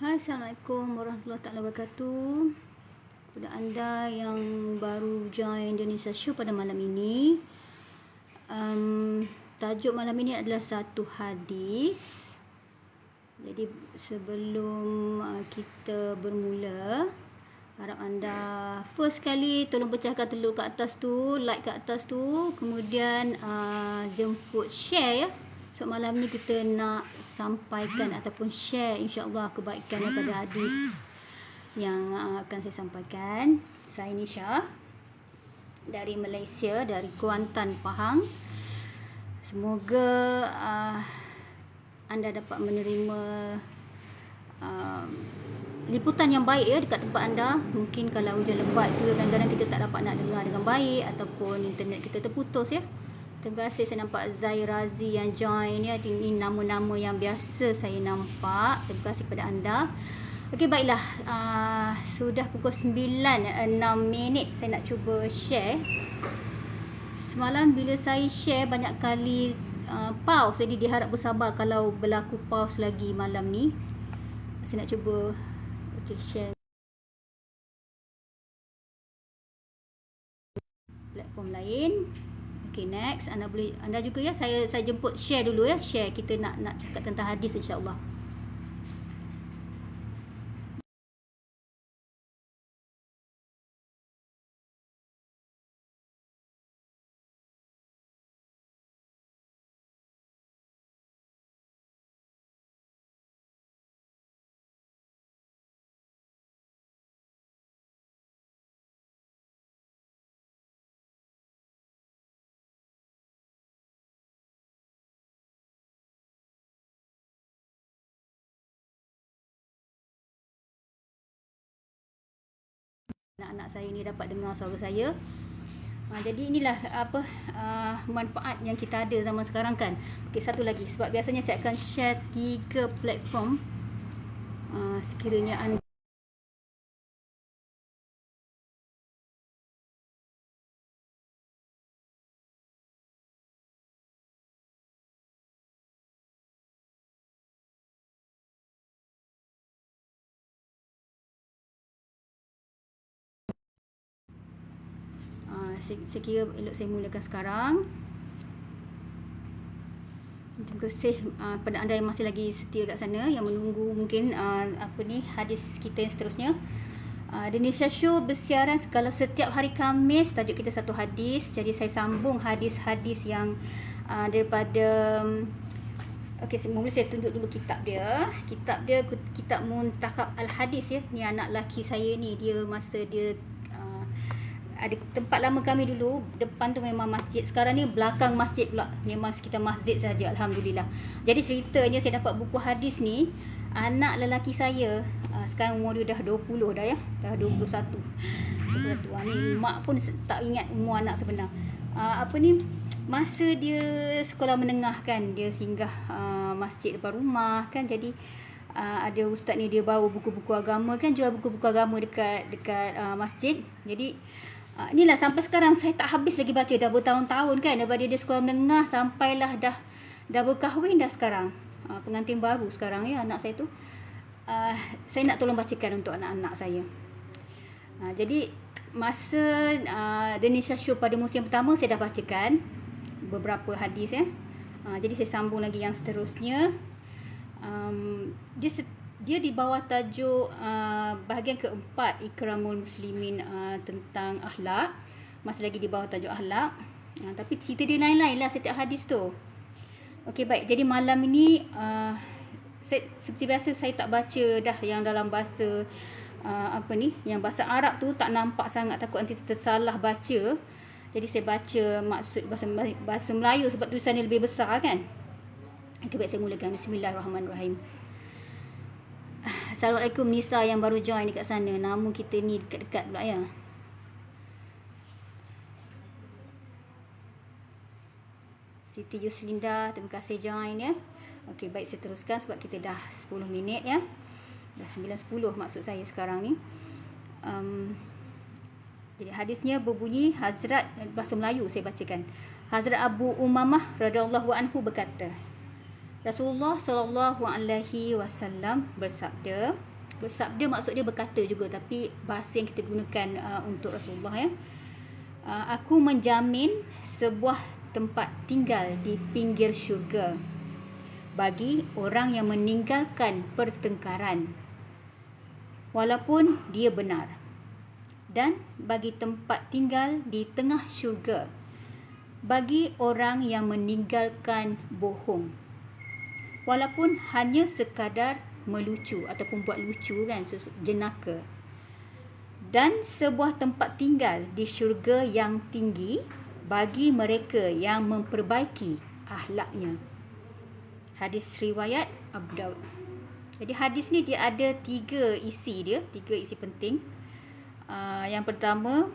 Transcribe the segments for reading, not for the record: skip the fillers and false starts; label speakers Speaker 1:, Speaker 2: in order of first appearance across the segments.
Speaker 1: Assalamualaikum warahmatullahi wabarakatuh. Kepada anda yang baru join Indonesia Show pada malam ini, tajuk malam ini adalah satu hadis. Jadi sebelum kita bermula, harap anda first kali tolong pecahkan telur kat atas tu, like kat atas tu, kemudian jemput share ya. So malam ni kita nak sampaikan ataupun share insya-Allah kebaikan daripada hadis yang akan saya sampaikan. Saya Nisha dari Malaysia, dari Kuantan, Pahang. Semoga anda dapat menerima liputan yang baik ya dekat tempat anda. Mungkin kalau hujan lebat tu kadang-kadang kita tak dapat nak dengar dengan baik ataupun internet kita terputus ya. Terima kasih, saya nampak Zai Razi yang join ya. Ini nama-nama yang biasa saya nampak. Terima kasih kepada anda. Okey, baiklah. Sudah pukul 9.06 saya nak cuba share. Semalam bila saya share banyak kali pause. Jadi diharap bersabar kalau berlaku pause lagi malam ni. Saya nak cuba share platform lain. Okay, next. Anda juga ya, saya jemput share dulu ya. Share, kita nak cakap tentang hadis insya-Allah. Anak-anak saya ni dapat dengar suara saya. Jadi inilah manfaat yang kita ada zaman sekarang kan. Okey, satu lagi, sebab biasanya saya akan share 3 platform. Sekiranya anda saya kira elok saya mulakan sekarang. Terima kasih pada anda yang masih lagi setia kat sana, yang menunggu mungkin hadis kita yang seterusnya. Indonesia Show bersiaran kalau setiap hari Khamis, tajuk kita satu hadis. Jadi saya sambung hadis-hadis yang daripada mula saya tunjuk dulu kitab dia. Kitab Muntakhab Al-Hadis ya. Ni anak lelaki saya ni, dia masa dia ada tempat lama kami dulu, depan tu memang masjid. Sekarang ni belakang masjid pula, memang sekitar masjid saja, alhamdulillah. Jadi ceritanya saya dapat buku hadis ni, anak lelaki saya sekarang umur dia dah 20 dah ya, dah 21. Ni mak pun tak ingat umur anak sebenar. Masa dia sekolah menengah kan, dia singgah masjid depan rumah kan. Jadi ada ustaz ni, dia bawa buku-buku agama kan, jual buku-buku agama dekat masjid. Jadi inilah sampai sekarang saya tak habis lagi baca, dah bertahun-tahun kan, daripada dia sekolah menengah sampailah dah berkahwin dah sekarang. Pengantin baru sekarang ya anak saya tu. Saya nak tolong bacakan untuk anak-anak saya. Jadi masa Indonesia Show pada musim pertama saya dah bacakan beberapa hadis ya. Jadi saya sambung lagi yang seterusnya. Dia di bawah tajuk bahagian keempat, Ikramul Muslimin, tentang akhlak. Masih lagi di bawah tajuk akhlak. Tapi cerita dia lain-lain lah setiap hadis tu. Okey, baik. Jadi malam ini seperti biasa saya tak baca dah yang dalam bahasa yang bahasa Arab tu, tak nampak sangat, takut nanti tersalah baca. Jadi saya baca maksud bahasa Melayu sebab tulisannya lebih besar kan. Okey, baik, saya mulakan. Bismillahirrahmanirrahim. Assalamualaikum Nisa yang baru join dekat sana. Nama kita ni dekat-dekat pula ya. Siti Yuslinda, terima kasih join ya. Okey, baik, saya teruskan sebab kita dah 10 minit ya. Dah 9.10 maksud saya sekarang ni. Jadi hadisnya berbunyi, Hazrat, bahasa Melayu saya bacakan. Hazrat Abu Umamah radhiyallahu anhu berkata, Rasulullah sallallahu alaihi wasallam bersabda, Bersabda maksud dia berkata juga, tapi bahasa yang kita gunakan untuk Rasulullah ya. Aku menjamin sebuah tempat tinggal di pinggir syurga bagi orang yang meninggalkan pertengkaran walaupun dia benar, dan bagi tempat tinggal di tengah syurga bagi orang yang meninggalkan bohong walaupun hanya sekadar melucu ataupun buat lucu kan, jenaka. Dan sebuah tempat tinggal di syurga yang tinggi bagi mereka yang memperbaiki akhlaknya. Hadis riwayat Abu Daud. Jadi hadis ni dia ada tiga isi penting. Yang pertama,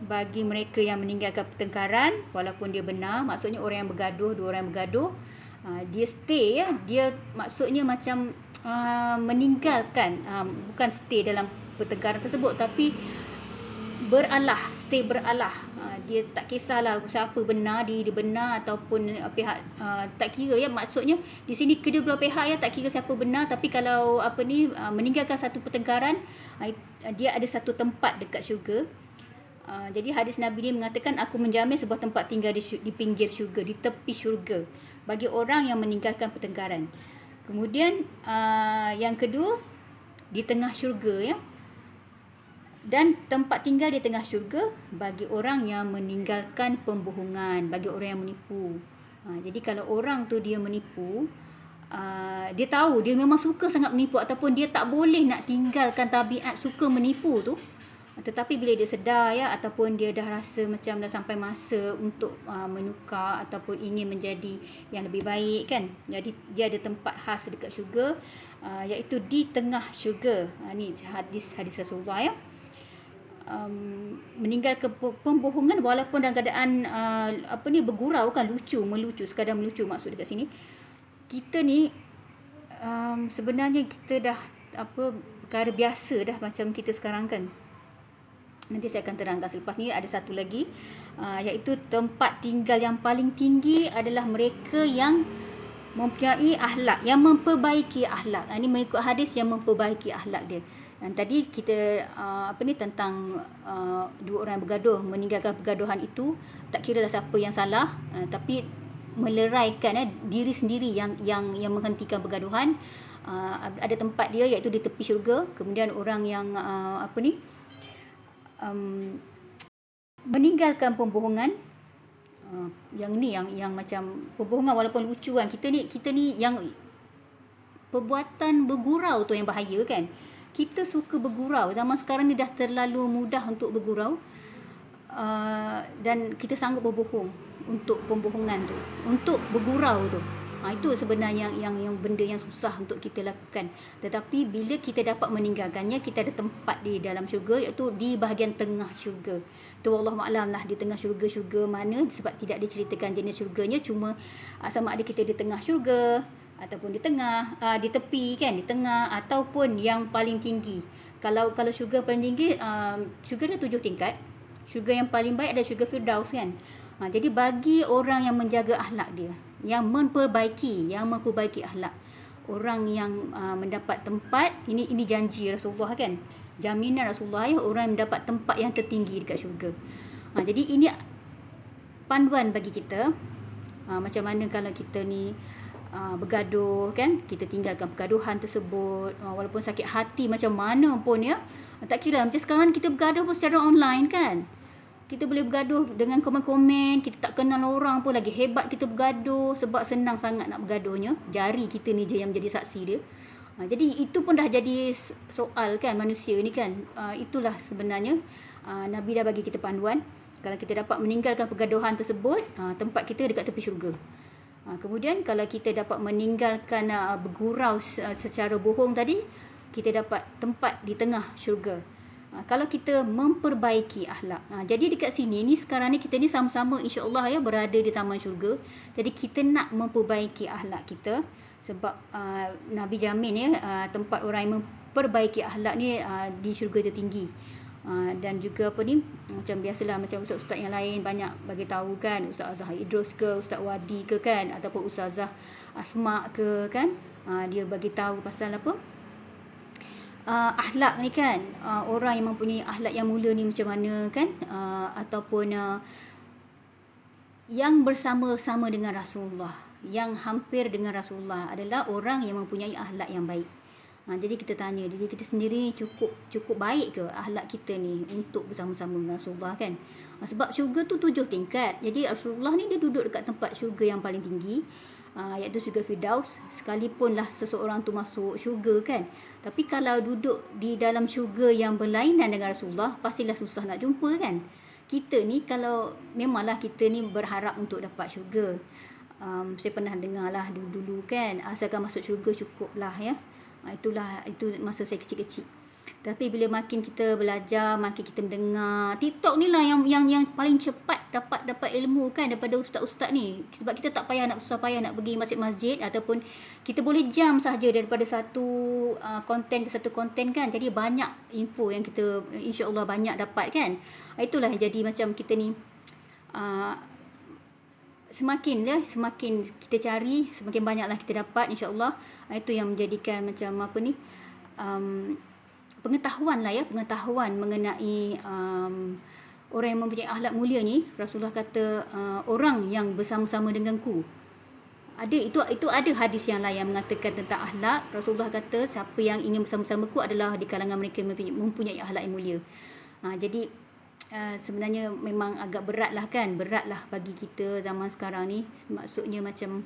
Speaker 1: bagi mereka yang meninggalkan pertengkaran walaupun dia benar, maksudnya orang yang bergaduh, dua orang yang bergaduh, dia stay ya, dia maksudnya macam meninggalkan, bukan stay dalam pertengkaran tersebut, tapi stay beralah. Dia tak kisahlah siapa benar, dia benar ataupun pihak, tak kira ya, maksudnya di sini kedua-dua pihak ya, tak kira siapa benar, tapi kalau meninggalkan satu pertengkaran, dia ada satu tempat dekat syurga. Jadi hadis Nabi ni mengatakan, aku menjamin sebuah tempat tinggal di pinggir syurga, di tepi syurga bagi orang yang meninggalkan pertengkaran. Kemudian yang kedua, di tengah syurga ya, dan tempat tinggal di tengah syurga bagi orang yang meninggalkan pembohongan, bagi orang yang menipu. Jadi kalau orang tu dia menipu, dia tahu dia memang suka sangat menipu, ataupun dia tak boleh nak tinggalkan tabiat suka menipu tu, tetapi bila dia sedar ya, ataupun dia dah rasa macam dah sampai masa untuk menukar ataupun ingin menjadi yang lebih baik kan, jadi dia ada tempat khas dekat syurga, iaitu di tengah syurga. Ni hadis Rasulullah ya. Meninggalkan pembohongan walaupun dalam keadaan bergurau kan, melucu, sekadar melucu maksud dekat sini. Kita ni sebenarnya kita dah perkara biasa dah macam kita sekarang kan. Nanti saya akan terangkan selepas ni. Ada satu lagi, iaitu tempat tinggal yang paling tinggi adalah mereka yang mempunyai akhlak, yang memperbaiki akhlak. Ini mengikut hadis, yang memperbaiki akhlak dia. Dan tadi kita tentang dua orang yang bergaduh, meninggalkan pergaduhan itu, tak kiralah siapa yang salah, tapi meleraikan diri sendiri yang menghentikan pergaduhan. Ada tempat dia iaitu di tepi syurga. Kemudian orang yang meninggalkan pembohongan, yang ni yang macam pembohongan walaupun lucu kan, kita ni yang perbuatan bergurau tu yang bahaya kan. Kita suka bergurau. Zaman sekarang ni dah terlalu mudah untuk bergurau, dan kita sanggup berbohong untuk pembohongan tu, untuk bergurau tu. Itu sebenarnya yang benda yang susah untuk kita lakukan. Tetapi bila kita dapat meninggalkannya, kita ada tempat di dalam syurga, iaitu di bahagian tengah syurga. Tu Wallahu a'lam lah, di tengah syurga mana, sebab tidak diceritakan jenis syurganya, cuma sama ada kita di tengah syurga ataupun di tengah, di tepi kan, di tengah, ataupun yang paling tinggi. Kalau syurga paling tinggi, syurga ada 7 tingkat. Syurga yang paling baik ada syurga Firdaus kan. Jadi bagi orang yang menjaga akhlak dia, yang memperbaiki akhlak, orang yang mendapat tempat, ini janji Rasulullah kan, jaminan Rasulullah ya, orang yang mendapat tempat yang tertinggi dekat syurga. Jadi ini panduan bagi kita, macam mana kalau kita ni bergaduh kan, kita tinggalkan pergaduhan tersebut, walaupun sakit hati macam mana pun ya, tak kira. Macam sekarang kita bergaduh pun secara online kan, kita boleh bergaduh dengan komen-komen, kita tak kenal orang pun, lagi hebat kita bergaduh sebab senang sangat nak bergaduhnya, jari kita ni je yang menjadi saksi dia. Jadi itu pun dah jadi soal kan, manusia ni kan. Itulah sebenarnya Nabi dah bagi kita panduan. Kalau kita dapat meninggalkan pergaduhan tersebut, tempat kita dekat tepi syurga. Kemudian kalau kita dapat meninggalkan bergurau secara bohong tadi, kita dapat tempat di tengah syurga. Kalau kita memperbaiki akhlak. Jadi dekat sini ni, sekarang ni kita ni sama-sama insya-Allah ya berada di taman syurga. Jadi kita nak memperbaiki akhlak kita, sebab Nabi jamin ya, tempat orang yang memperbaiki akhlak ni di syurga tertinggi. Dan juga macam biasalah, macam ustaz-ustaz yang lain banyak bagi tahu kan, Ustaz Azhar Idrus ke, Ustaz Wadi ke kan, ataupun Ustazah Asma ke kan, dia bagi tahu pasal akhlak ni kan, orang yang mempunyai akhlak yang mulia ni macam mana kan, ataupun yang bersama-sama dengan Rasulullah, yang hampir dengan Rasulullah adalah orang yang mempunyai akhlak yang baik. Jadi kita tanya diri kita sendiri, cukup baik ke akhlak kita ni untuk bersama-sama dengan Rasulullah kan. Sebab syurga tu 7 tingkat. Jadi Rasulullah ni dia duduk dekat tempat syurga yang paling tinggi, iaitu syurga Firdaus. Sekalipun lah seseorang tu masuk syurga kan, tapi kalau duduk di dalam syurga yang berlainan dengan Rasulullah, pastilah susah nak jumpa kan. Kita ni kalau memanglah kita ni berharap untuk dapat syurga. Saya pernah dengar lah dulu-dulu kan, asalkan masuk syurga cukup lah ya. Itu masa saya kecil-kecil. Tapi bila makin kita belajar, makin kita mendengar, TikTok ni lah yang paling cepat dapat ilmu kan daripada ustaz-ustaz ni. Sebab kita tak payah nak susah payah nak pergi masjid-masjid, ataupun kita boleh jam sahaja daripada satu konten ke satu konten kan. Jadi banyak info yang kita insya-Allah banyak dapat kan. Itulah yang jadi macam kita ni semakin kita cari, semakin banyaklah kita dapat insya-Allah. Itu yang menjadikan macam apa ni, pengetahuan mengenai orang yang mempunyai akhlak mulia ni. Rasulullah kata orang yang bersama-sama denganku. Itu ada hadis yang lain yang mengatakan tentang akhlak. Rasulullah kata siapa yang ingin bersama-samaku adalah di kalangan mereka yang mempunyai akhlak yang mulia. Jadi sebenarnya memang agak berat lah bagi kita zaman sekarang ni. Maksudnya macam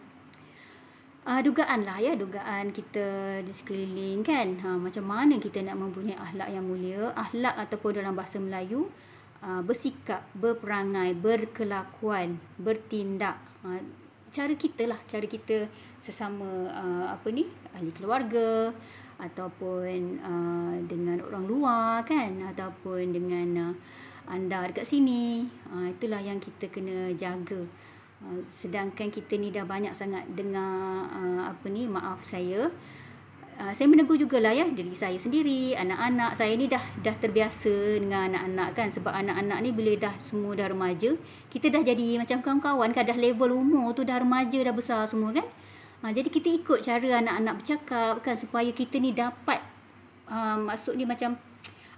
Speaker 1: dugaan kita di sekeliling kan, macam mana kita nak mempunyai akhlak yang mulia. Akhlak ataupun dalam bahasa Melayu, bersikap, berperangai, berkelakuan, bertindak, cara kita sesama ahli keluarga, ataupun dengan orang luar kan, ataupun dengan anda dekat sini. Itulah yang kita kena jaga. Sedangkan kita ni dah banyak sangat dengar saya menegur jugalah ya diri saya sendiri, anak-anak saya ni dah terbiasa dengan anak-anak kan. Sebab anak-anak ni bila semua dah remaja, kita dah jadi macam kawan-kawan kan, dah level umur tu dah remaja, dah besar semua kan. Jadi kita ikut cara anak-anak bercakap kan, supaya kita ni dapat maksudnya macam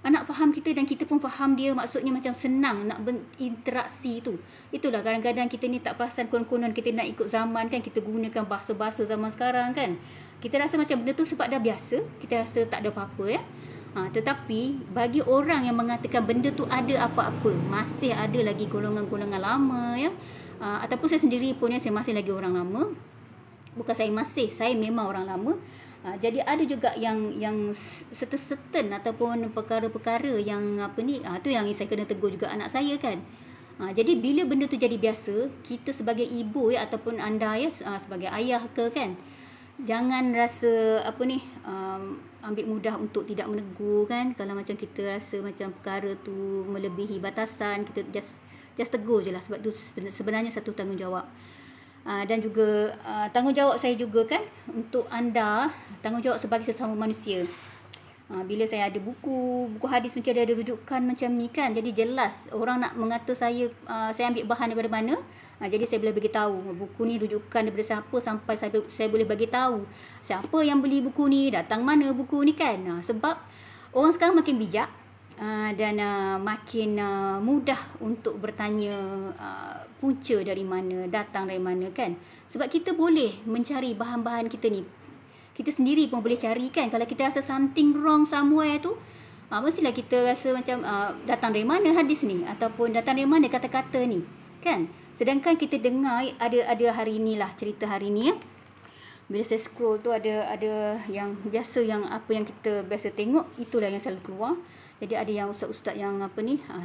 Speaker 1: anak faham kita dan kita pun faham dia. Maksudnya macam senang nak berinteraksi tu. Itulah kadang-kadang kita ni tak perasan, konon-konon kita nak ikut zaman kan, kita gunakan bahasa-bahasa zaman sekarang kan. Kita rasa macam benda tu sebab dah biasa, kita rasa tak ada apa-apa ya. Tetapi bagi orang yang mengatakan benda tu ada apa-apa, masih ada lagi golongan-golongan lama ya. Ataupun saya sendiri pun ya, saya masih lagi orang lama. Bukan saya memang orang lama. Jadi ada juga yang certain ataupun perkara-perkara yang tu yang saya kena tegur juga anak saya kan. Jadi bila benda tu jadi biasa, kita sebagai ibu ya, ataupun anda ya sebagai ayah ke kan, jangan rasa ambil mudah untuk tidak menegur kan. Kalau macam kita rasa macam perkara tu melebihi batasan, kita just tegur je lah. Sebab tu sebenarnya satu tanggungjawab. Dan juga tanggungjawab saya juga kan untuk anda, tanggungjawab sebagai sesama manusia. Bila saya ada buku hadis macam ada rujukan macam ni kan, jadi jelas orang nak mengata saya ambil bahan daripada mana. Jadi saya boleh bagi tahu buku ni rujukan daripada siapa, sampai saya boleh bagi tahu siapa yang beli buku ni, datang mana buku ni kan. Sebab orang sekarang makin bijak, dan makin mudah untuk bertanya punca dari mana, datang dari mana kan. Sebab kita boleh mencari bahan-bahan kita ni, kita sendiri pun boleh cari kan. Kalau kita rasa something wrong somewhere tu, mestilah kita rasa macam datang dari mana hadis ni, ataupun datang dari mana kata-kata ni kan. Sedangkan kita dengar ada hari ni lah, cerita hari ni ya. Bila saya scroll tu ada yang biasa, yang apa yang kita biasa tengok, itulah yang selalu keluar. Jadi ada yang ustaz-ustaz yang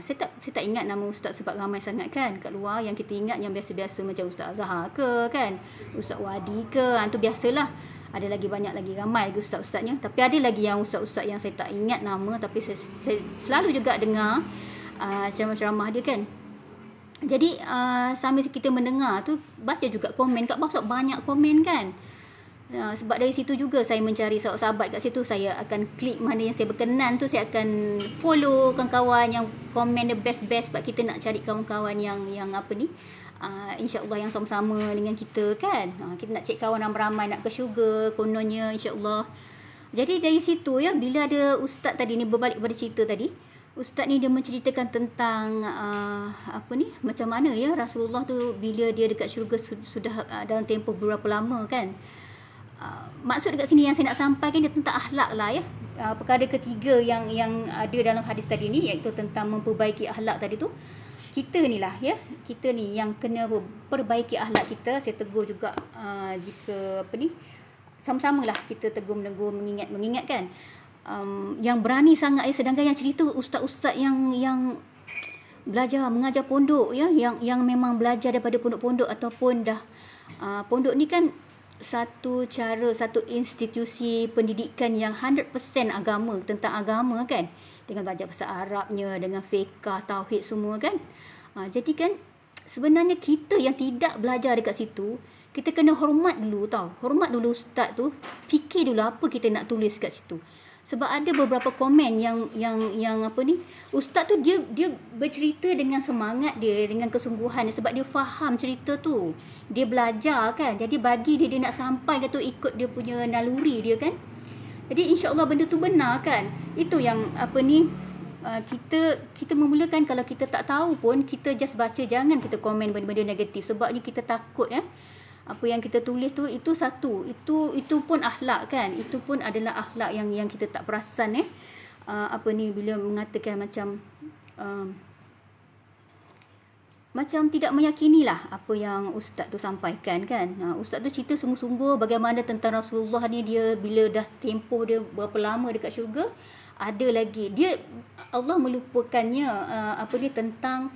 Speaker 1: saya tak ingat nama ustaz sebab ramai sangat kan kat luar. Yang kita ingat yang biasa-biasa macam Ustaz Azhar ke kan, Ustaz Wadi ke, tu biasalah. Ada lagi banyak lagi, ramai lagi ustaz-ustaznya. Tapi ada lagi yang ustaz-ustaz yang saya tak ingat nama, tapi saya selalu juga dengar ceramah-ceramah dia kan. Jadi sambil kita mendengar tu, baca juga komen kat bawah, banyak komen kan. Sebab dari situ juga saya mencari sahabat-sahabat kat situ. Saya akan klik mana yang saya berkenan tu, saya akan follow kawan-kawan yang komen the best-best. Sebab kita nak cari kawan-kawan yang insya-Allah yang sama-sama dengan kita kan. Kita nak cek kawan ramai-ramai nak ke syurga kononnya insya-Allah. Jadi dari situ ya, bila ada ustaz tadi ni, berbalik pada cerita tadi, ustaz ni dia menceritakan tentang macam mana ya Rasulullah tu bila dia dekat syurga sudah dalam tempoh berapa lama kan. Maksud dekat sini yang saya nak sampaikan dia tentang akhlak lah ya. Perkara ketiga yang ada dalam hadis tadi ni, iaitu tentang memperbaiki akhlak tadi tu. Kita ni lah ya, kita ni yang kena perbaiki akhlak kita. Saya tegur juga jika sama-sama lah kita tegur-menegur, mengingatkan. Yang berani sangat ya, sedangkan yang cerita ustaz-ustaz yang belajar mengajar pondok ya, yang memang belajar daripada pondok-pondok ataupun dah pondok ni kan satu institusi pendidikan yang 100% agama, tentang agama kan, dengan belajar bahasa Arabnya, dengan fiqh, tauhid semua kan. Jadi kan sebenarnya kita yang tidak belajar dekat situ, kita kena hormat dulu tau. Hormat dulu ustaz tu, fikir dulu apa kita nak tulis kat situ. Sebab ada beberapa komen yang ustaz tu dia bercerita dengan semangat dia, dengan kesungguhan dia, sebab dia faham cerita tu. Dia belajar kan. Jadi bagi dia nak sampai ke tu ikut dia punya naluri dia kan. Jadi insya-Allah benda tu benar kan. Itu yang kita memulakan, kalau kita tak tahu pun kita just baca, jangan kita komen benda-benda negatif, sebabnya kita takut ya. Apa yang kita tulis tu itu itu pun akhlak kan, itu pun adalah akhlak yang kita tak perasan bila mengatakan macam tidak meyakinilah apa yang ustaz tu sampaikan kan. Ustaz tu cerita sungguh-sungguh bagaimana tentang Rasulullah ni, dia bila dah tempoh dia berapa lama dekat syurga, ada lagi dia, Allah melupakannya tentang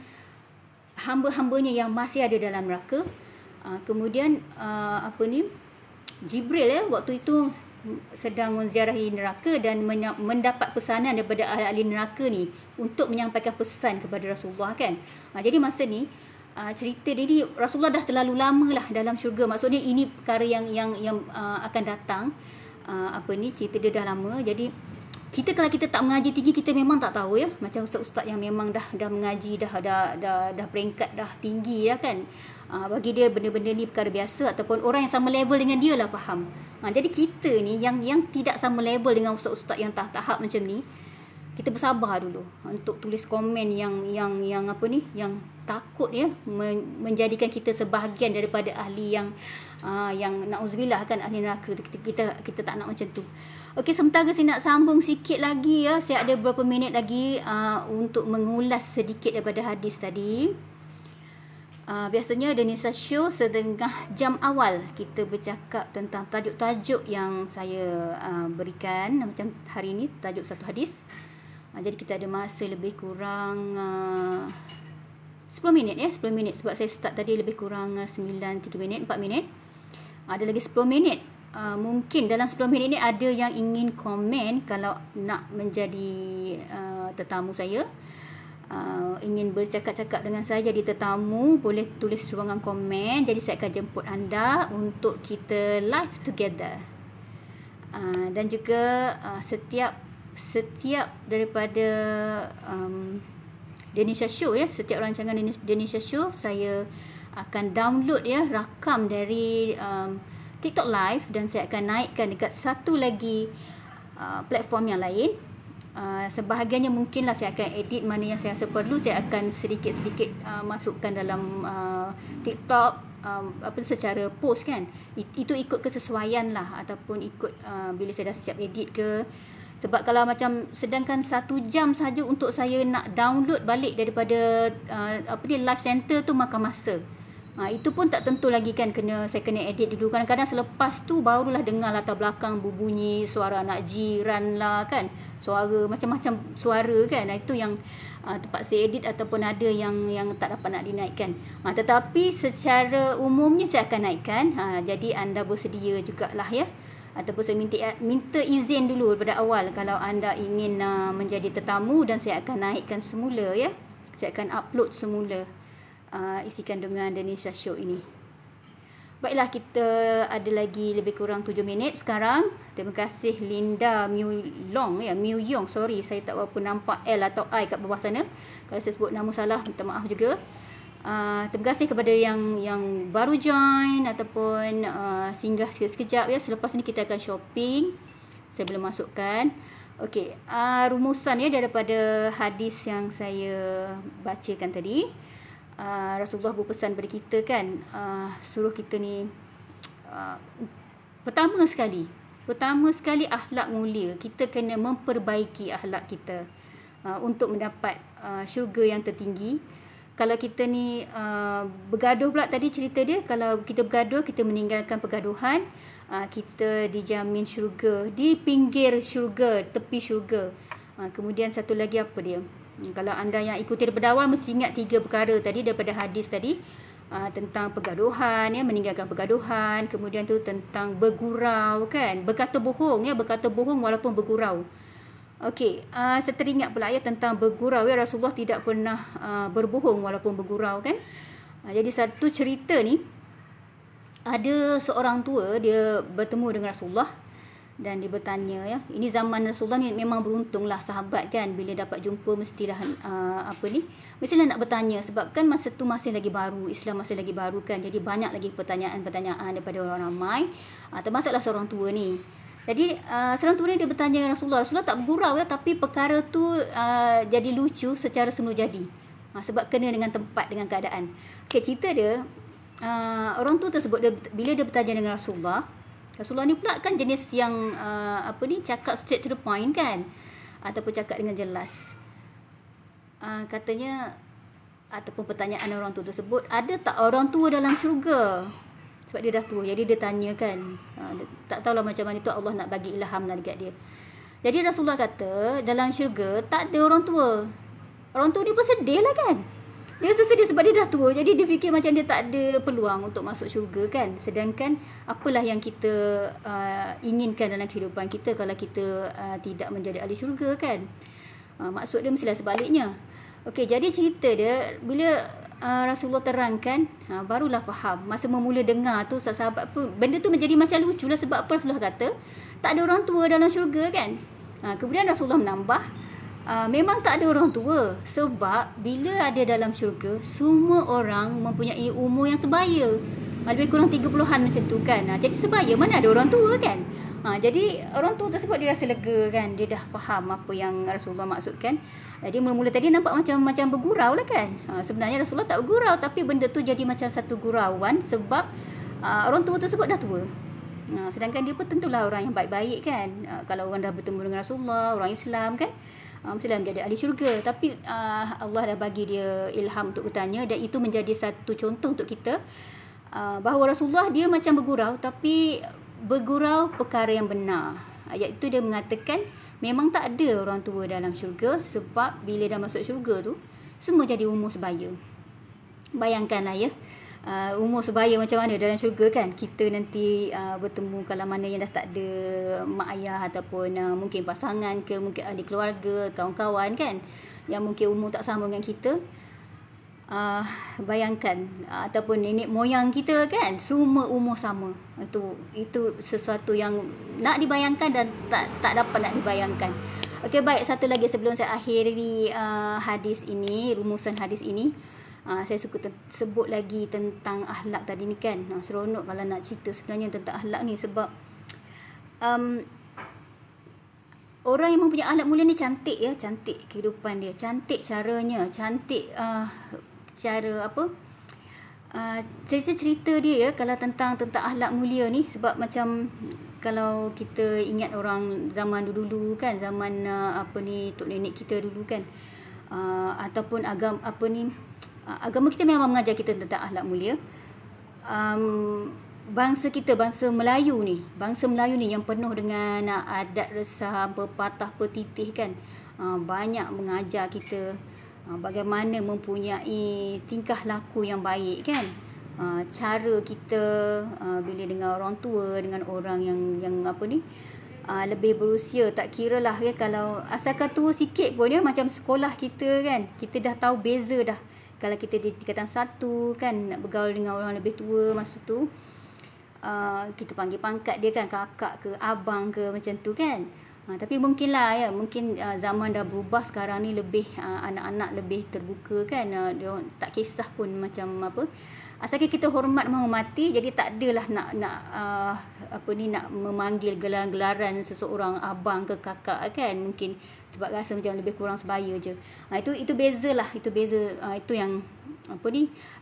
Speaker 1: hamba-hambanya yang masih ada dalam neraka. Kemudian Jibril waktu itu sedang menziarahi neraka dan mendapat pesanan daripada ahli neraka ni untuk menyampaikan pesan kepada Rasulullah kan. Jadi masa ni cerita dia ni, Rasulullah dah terlalu lama lah dalam syurga. Maksudnya ini perkara yang akan datang. Cerita dia dah lama. Jadi kita kalau kita tak mengaji tinggi, kita memang tak tahu ya. Macam ustaz-ustaz yang memang dah mengaji, dah peringkat dah tinggi ya kan. Bagi dia benda-benda ni perkara biasa, ataupun orang yang sama level dengan dia lah faham. Jadi kita ni yang tidak sama level dengan ustaz-ustaz yang tahap macam ni, kita bersabar dulu untuk tulis komen yang takut ya, menjadikan kita sebahagian daripada ahli yang na'udzubillah kan, ahli neraka. Kita tak nak macam tu. Okey, sementara saya nak sambung sikit lagi ya. Saya ada beberapa minit lagi untuk mengulas sedikit daripada hadis tadi. Biasanya Danisa Show setengah jam awal kita bercakap tentang tajuk-tajuk yang saya berikan. Macam hari ini tajuk satu hadis. Jadi kita ada masa lebih kurang 10 minit ya, 10 minit sebab saya start tadi lebih kurang 9:03 minit, 4 minit. Ada lagi 10 minit. Mungkin dalam 10 minit ni ada yang ingin komen kalau nak menjadi tetamu saya. Ingin bercakap-cakap dengan saya jadi tetamu, boleh tulis ruangan komen. Jadi saya akan jemput anda untuk kita live together. Dan juga setiap daripada Danisa Show ya, setiap rancangan Danisa Show saya akan download ya, rakam dari TikTok Live, dan saya akan naikkan dekat satu lagi platform yang lain. Sebahagiannya mungkinlah saya akan edit, mana yang saya rasa perlu saya akan sedikit-sedikit masukkan dalam TikTok secara post kan. Itu ikut kesesuaian lah, ataupun ikut bila saya dah siap edit ke. Sebab kalau macam sedangkan 1 jam saja untuk saya nak download balik daripada live center tu makan masa. Itu pun tak tentu lagi kan, saya kena edit dulu. Kadang-kadang selepas tu barulah dengar latar belakang berbunyi suara anak jiran lah kan, suara macam-macam suara kan. Itu yang terpaksa edit, ataupun ada yang tak dapat nak dinaikkan. Tetapi secara umumnya saya akan naikkan. Jadi anda bersedia jugalah ya, ataupun saya minta izin dulu daripada awal kalau anda ingin menjadi tetamu, dan saya akan naikkan semula ya. Saya akan upload semula isi kandungan Danisa Show ini. Baiklah, kita ada lagi lebih kurang 7 minit sekarang. Terima kasih Linda Miu Yong, sorry saya tak berapa nampak L atau I kat bawah sana. Kalau saya sebut nama salah, minta maaf juga. Terima kasih kepada yang baru join ataupun singgah sekejap ya. Selepas ni kita akan shopping. Saya belum masukkan. Okey, rumusan ya daripada hadis yang saya bacakan tadi. Rasulullah berpesan kepada kita kan, suruh kita ni pertama sekali akhlak mulia. Kita kena memperbaiki akhlak kita untuk mendapat syurga yang tertinggi. Kalau kita ni bergaduh pula, tadi cerita dia, kalau kita bergaduh, kita meninggalkan pergaduhan, kita dijamin syurga, di pinggir syurga, tepi syurga. Kemudian satu lagi apa dia? Kalau anda yang ikuti daripada awal, mesti ingat 3 perkara tadi daripada hadis tadi. Tentang pergaduhan, ya, meninggalkan pergaduhan. Kemudian tu tentang bergurau kan, berkata bohong, ya, berkata bohong walaupun bergurau. Okey, saya teringat pula ya tentang bergurau, ya, Rasulullah tidak pernah berbohong walaupun bergurau kan. Jadi satu cerita ni, ada seorang tua, dia bertemu dengan Rasulullah dan dia bertanya, ya, ini zaman Rasulullah ni memang beruntunglah sahabat kan, bila dapat jumpa mestilah mestilah nak bertanya, sebab kan masa tu masih lagi baru, Islam masih lagi baru kan, jadi banyak lagi pertanyaan-pertanyaan daripada orang ramai, termasuklah seorang tua ni. Jadi seorang tua ni dia bertanya Rasulullah tak bergurau ya, tapi perkara tu jadi lucu secara semula jadi, sebab kena dengan tempat, dengan keadaan. Okey, cerita dia, orang tua tersebut bila dia bertanya dengan Rasulullah ni pula kan jenis yang cakap straight to the point kan, ataupun cakap dengan jelas. Katanya, ataupun pertanyaan orang tua tersebut, ada tak orang tua dalam syurga? Sebab dia dah tua, jadi dia tanya kan, tak tahulah macam mana tu Allah nak bagi ilham lah dekat dia. Jadi Rasulullah kata, dalam syurga tak ada orang tua. Orang tua ni pun sedih lah kan. Dia sedih sebab dia dah tua. Jadi dia fikir macam dia tak ada peluang untuk masuk syurga kan. Sedangkan apalah yang kita inginkan dalam kehidupan kita kalau kita tidak menjadi ahli syurga kan. Maksud dia mestilah sebaliknya. Okey, jadi cerita dia bila Rasulullah terangkan, barulah faham. Masa memula dengar tu, sahabat pun benda tu menjadi macam lucu lah. Sebab apa Rasulullah kata tak ada orang tua dalam syurga kan. Kemudian Rasulullah menambah, memang tak ada orang tua, sebab bila ada dalam syurga, semua orang mempunyai umur yang sebaya, lebih kurang 30-an macam tu kan. Jadi sebaya, mana ada orang tua kan. Jadi orang tua tersebut dia rasa lega kan, dia dah faham apa yang Rasulullah maksudkan. Jadi mula-mula tadi nampak macam bergurau lah kan. Sebenarnya Rasulullah tak bergurau, tapi benda tu jadi macam satu gurauan sebab orang tua tersebut dah tua. Sedangkan dia pun tentulah orang yang baik-baik kan. Kalau orang dah bertemu dengan Rasulullah, orang Islam kan, mestilah menjadi ahli syurga. Tapi Allah dah bagi dia ilham untuk bertanya, dan itu menjadi satu contoh untuk kita, bahawa Rasulullah dia macam bergurau, tapi bergurau perkara yang benar. Iaitu dia mengatakan memang tak ada orang tua dalam syurga, sebab bila dah masuk syurga tu semua jadi umur sebaya. Bayangkanlah ya, umur sebaya macam mana dalam syurga kan. Kita nanti bertemu kalau mana yang dah tak ada mak ayah, ataupun mungkin pasangan ke, mungkin ahli keluarga, kawan-kawan kan, yang mungkin umur tak sama dengan kita. Bayangkan, ataupun nenek moyang kita kan, semua umur sama. Itu sesuatu yang nak dibayangkan dan tak dapat nak dibayangkan. Okey, baik, satu lagi sebelum saya akhiri hadis ini, rumusan hadis ini. Saya suka sebut lagi tentang akhlak tadi ni kan. Seronok kalau nak cerita sebenarnya tentang akhlak ni, sebab orang yang mempunyai akhlak mulia ni cantik ya, cantik kehidupan dia, cantik caranya, cantik cara cerita-cerita dia ya, kalau tentang akhlak mulia ni. Sebab macam kalau kita ingat orang zaman dulu kan, zaman tok nenek kita dulu kan, ataupun agama kita memang mengajar kita tentang akhlak mulia. Bangsa kita, bangsa Melayu ni yang penuh dengan adat resam, pepatah, petitih kan, banyak mengajar kita bagaimana mempunyai tingkah laku yang baik kan. Cara kita bila dengan orang tua, dengan orang yang lebih berusia, tak kira lah ya, kalau asalkan tua sikit pun ya, macam sekolah kita kan, kita dah tahu beza dah. Kalau kita di tingkatan 1 kan, nak bergaul dengan orang lebih tua masa tu, kita panggil pangkat dia kan, kakak ke, abang ke, macam tu kan. Tapi mungkinlah ya, mungkin zaman dah berubah sekarang ni, lebih anak-anak lebih terbuka kan, dia tak kisah pun macam Asalkan kita hormat menghormati, jadi tak adalah nak memanggil gelar-gelaran seseorang abang ke kakak kan, mungkin sebab rasa macam lebih kurang sebaya je. Itu bezalah, itu beza. Itu yang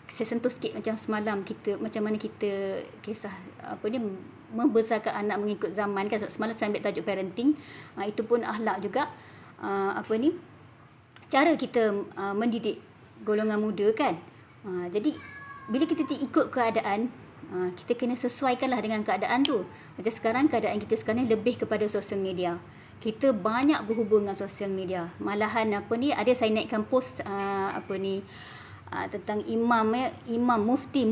Speaker 1: saya sentuh sikit macam semalam, kita macam mana kita kisah membesarkan anak mengikut zaman kan. Semalam saya ambil tajuk parenting. Itu pun akhlak juga. Cara kita mendidik golongan muda kan. Jadi bila kita ikut keadaan, kita kena sesuaikanlah dengan keadaan tu. Macam sekarang, keadaan kita sekarang lebih kepada sosial media. Kita banyak berhubung dengan sosial media. Malahan ada saya naikkan post tentang Imam Mufti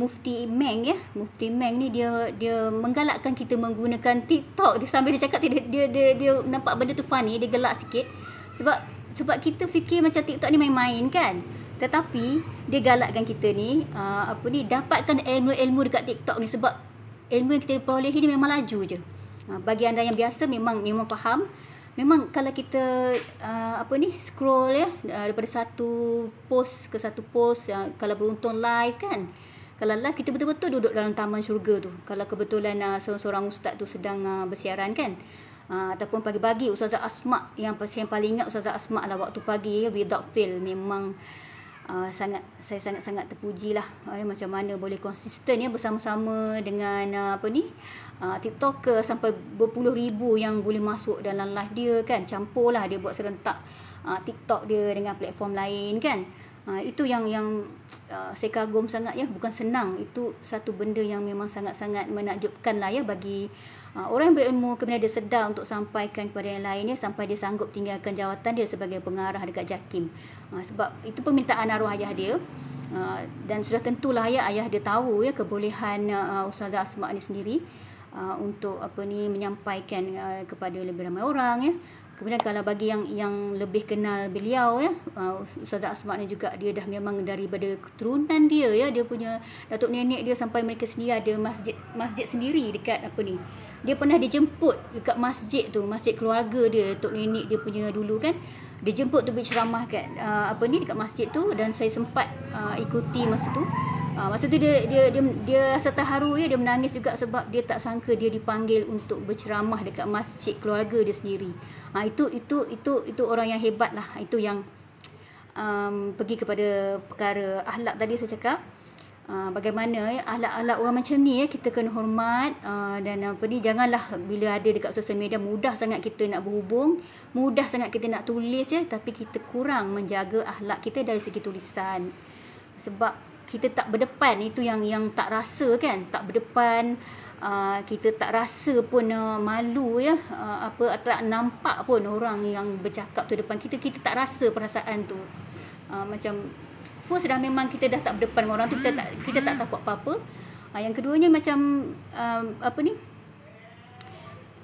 Speaker 1: Meng ya. Mufti Meng ni dia menggalakkan kita menggunakan TikTok. Sambil dia cakap dia nampak benda tu funny, dia gelak sikit. Sebab kita fikir macam TikTok ni main-main kan. Tetapi dia galakkan kita ni dapatkan ilmu-ilmu dekat TikTok ni, sebab ilmu yang kita peroleh ni memang laju je. Bagi anda yang biasa memang faham. Memang kalau kita scroll ya, daripada satu post ke satu post, kalau beruntung live kan. Kalau live kita betul-betul duduk dalam taman syurga tu. Kalau kebetulan seorang ustaz tu sedang bersiaran kan. Ataupun pagi-pagi Ustazah Asma, yang paling ingat Ustazah Asma lah waktu pagi without fail. Memang saya sangat terpuji lah macam mana boleh konsisten ya bersama-sama dengan TikToker sampai berpuluh ribu yang boleh masuk dalam live dia kan. Campur lah, dia buat serentak TikTok dia dengan platform lain kan. Itu yang saya kagum sangat ya. Bukan senang, itu satu benda yang memang sangat-sangat menakjubkan lah ya bagi orang yang berilmu. Kemudian dia sedar untuk sampaikan kepada yang lain ya, sampai dia sanggup tinggalkan jawatan dia sebagai pengarah dekat JAKIM. Sebab itu permintaan arwah ayah dia. Dan sudah tentulah ya ayah dia tahu ya kebolehan Ustazah Asma ni sendiri untuk menyampaikan kepada lebih ramai orang ya. Kemudian kalau bagi yang lebih kenal beliau ya, Ustazah Asma ni juga dia dah memang daripada keturunan dia ya, dia punya datuk nenek dia sampai mereka sendiri ada masjid sendiri dekat dia pernah dijemput dekat masjid tu, masjid keluarga dia, datuk nenek dia punya dulu kan. Dijemput tu berceramah kat dekat masjid tu, dan saya sempat ikuti masa tu. Masa tu dia rasa terharu ya, dia menangis juga sebab dia tak sangka dia dipanggil untuk berceramah dekat masjid keluarga dia sendiri. Itu orang yang hebat lah. Itu yang pergi kepada perkara akhlak tadi saya cakap. Bagaimana ya, akhlak-akhlak orang macam ni ya, kita kena hormat. Dan janganlah bila ada dekat sosial media mudah sangat kita nak berhubung, mudah sangat kita nak tulis ya, tapi kita kurang menjaga akhlak kita dari segi tulisan. Sebab kita tak berdepan, itu yang tak rasa kan, tak berdepan. Kita tak rasa pun malu ya, tak nampak pun orang yang bercakap tu depan kita, kita tak rasa perasaan tu. Macam first dah memang kita dah tak berdepan dengan orang tu, kita tak takut apa-apa. Yang keduanya macam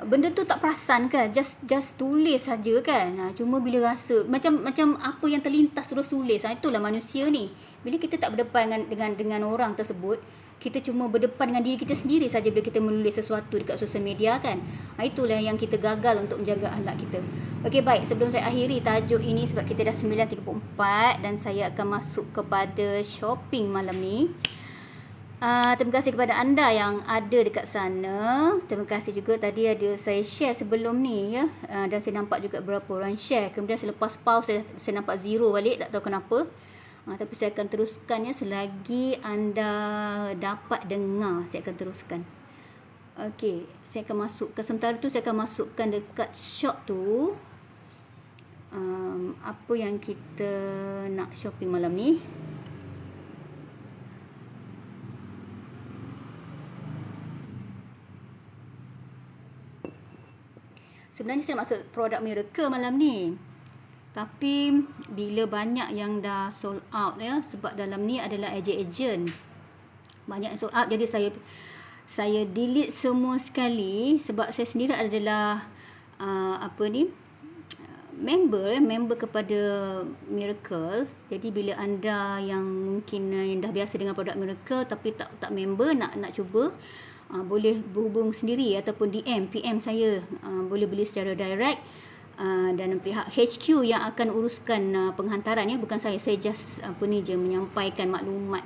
Speaker 1: benda tu tak perasan kan, just tulis saja kan. Cuma bila rasa macam apa yang terlintas terus tulis. Itulah manusia ni. Bila kita tak berdepan dengan orang tersebut, kita cuma berdepan dengan diri kita sendiri saja bila kita menulis sesuatu dekat sosial media kan. Itulah yang kita gagal untuk menjaga akhlak kita. Okey, baik, sebelum saya akhiri tajuk ini sebab kita dah 9.34 dan saya akan masuk kepada shopping malam ni. Terima kasih kepada anda yang ada dekat sana. Terima kasih juga tadi ada saya share sebelum ni ya. Dan saya nampak juga beberapa orang share. Kemudian selepas pause saya nampak zero balik, tak tahu kenapa. Tapi saya akan teruskan ya, selagi anda dapat dengar saya akan teruskan. Okey, saya akan masukkan, sementara tu saya akan masukkan dekat shop tu apa yang kita nak shopping malam ni. Sebenarnya saya maksud produk Miracle malam ni. Tapi bila banyak yang dah sold out ya, sebab dalam ni adalah agent. Banyak yang sold out, jadi saya delete semua sekali sebab saya sendiri adalah member kepada Miracle. Jadi bila anda yang mungkin yang dah biasa dengan produk Miracle tapi tak member, nak cuba, boleh berhubung sendiri ataupun PM saya, boleh beli secara direct. Dan pihak HQ yang akan uruskan penghantaran ya, bukan saya just je menyampaikan maklumat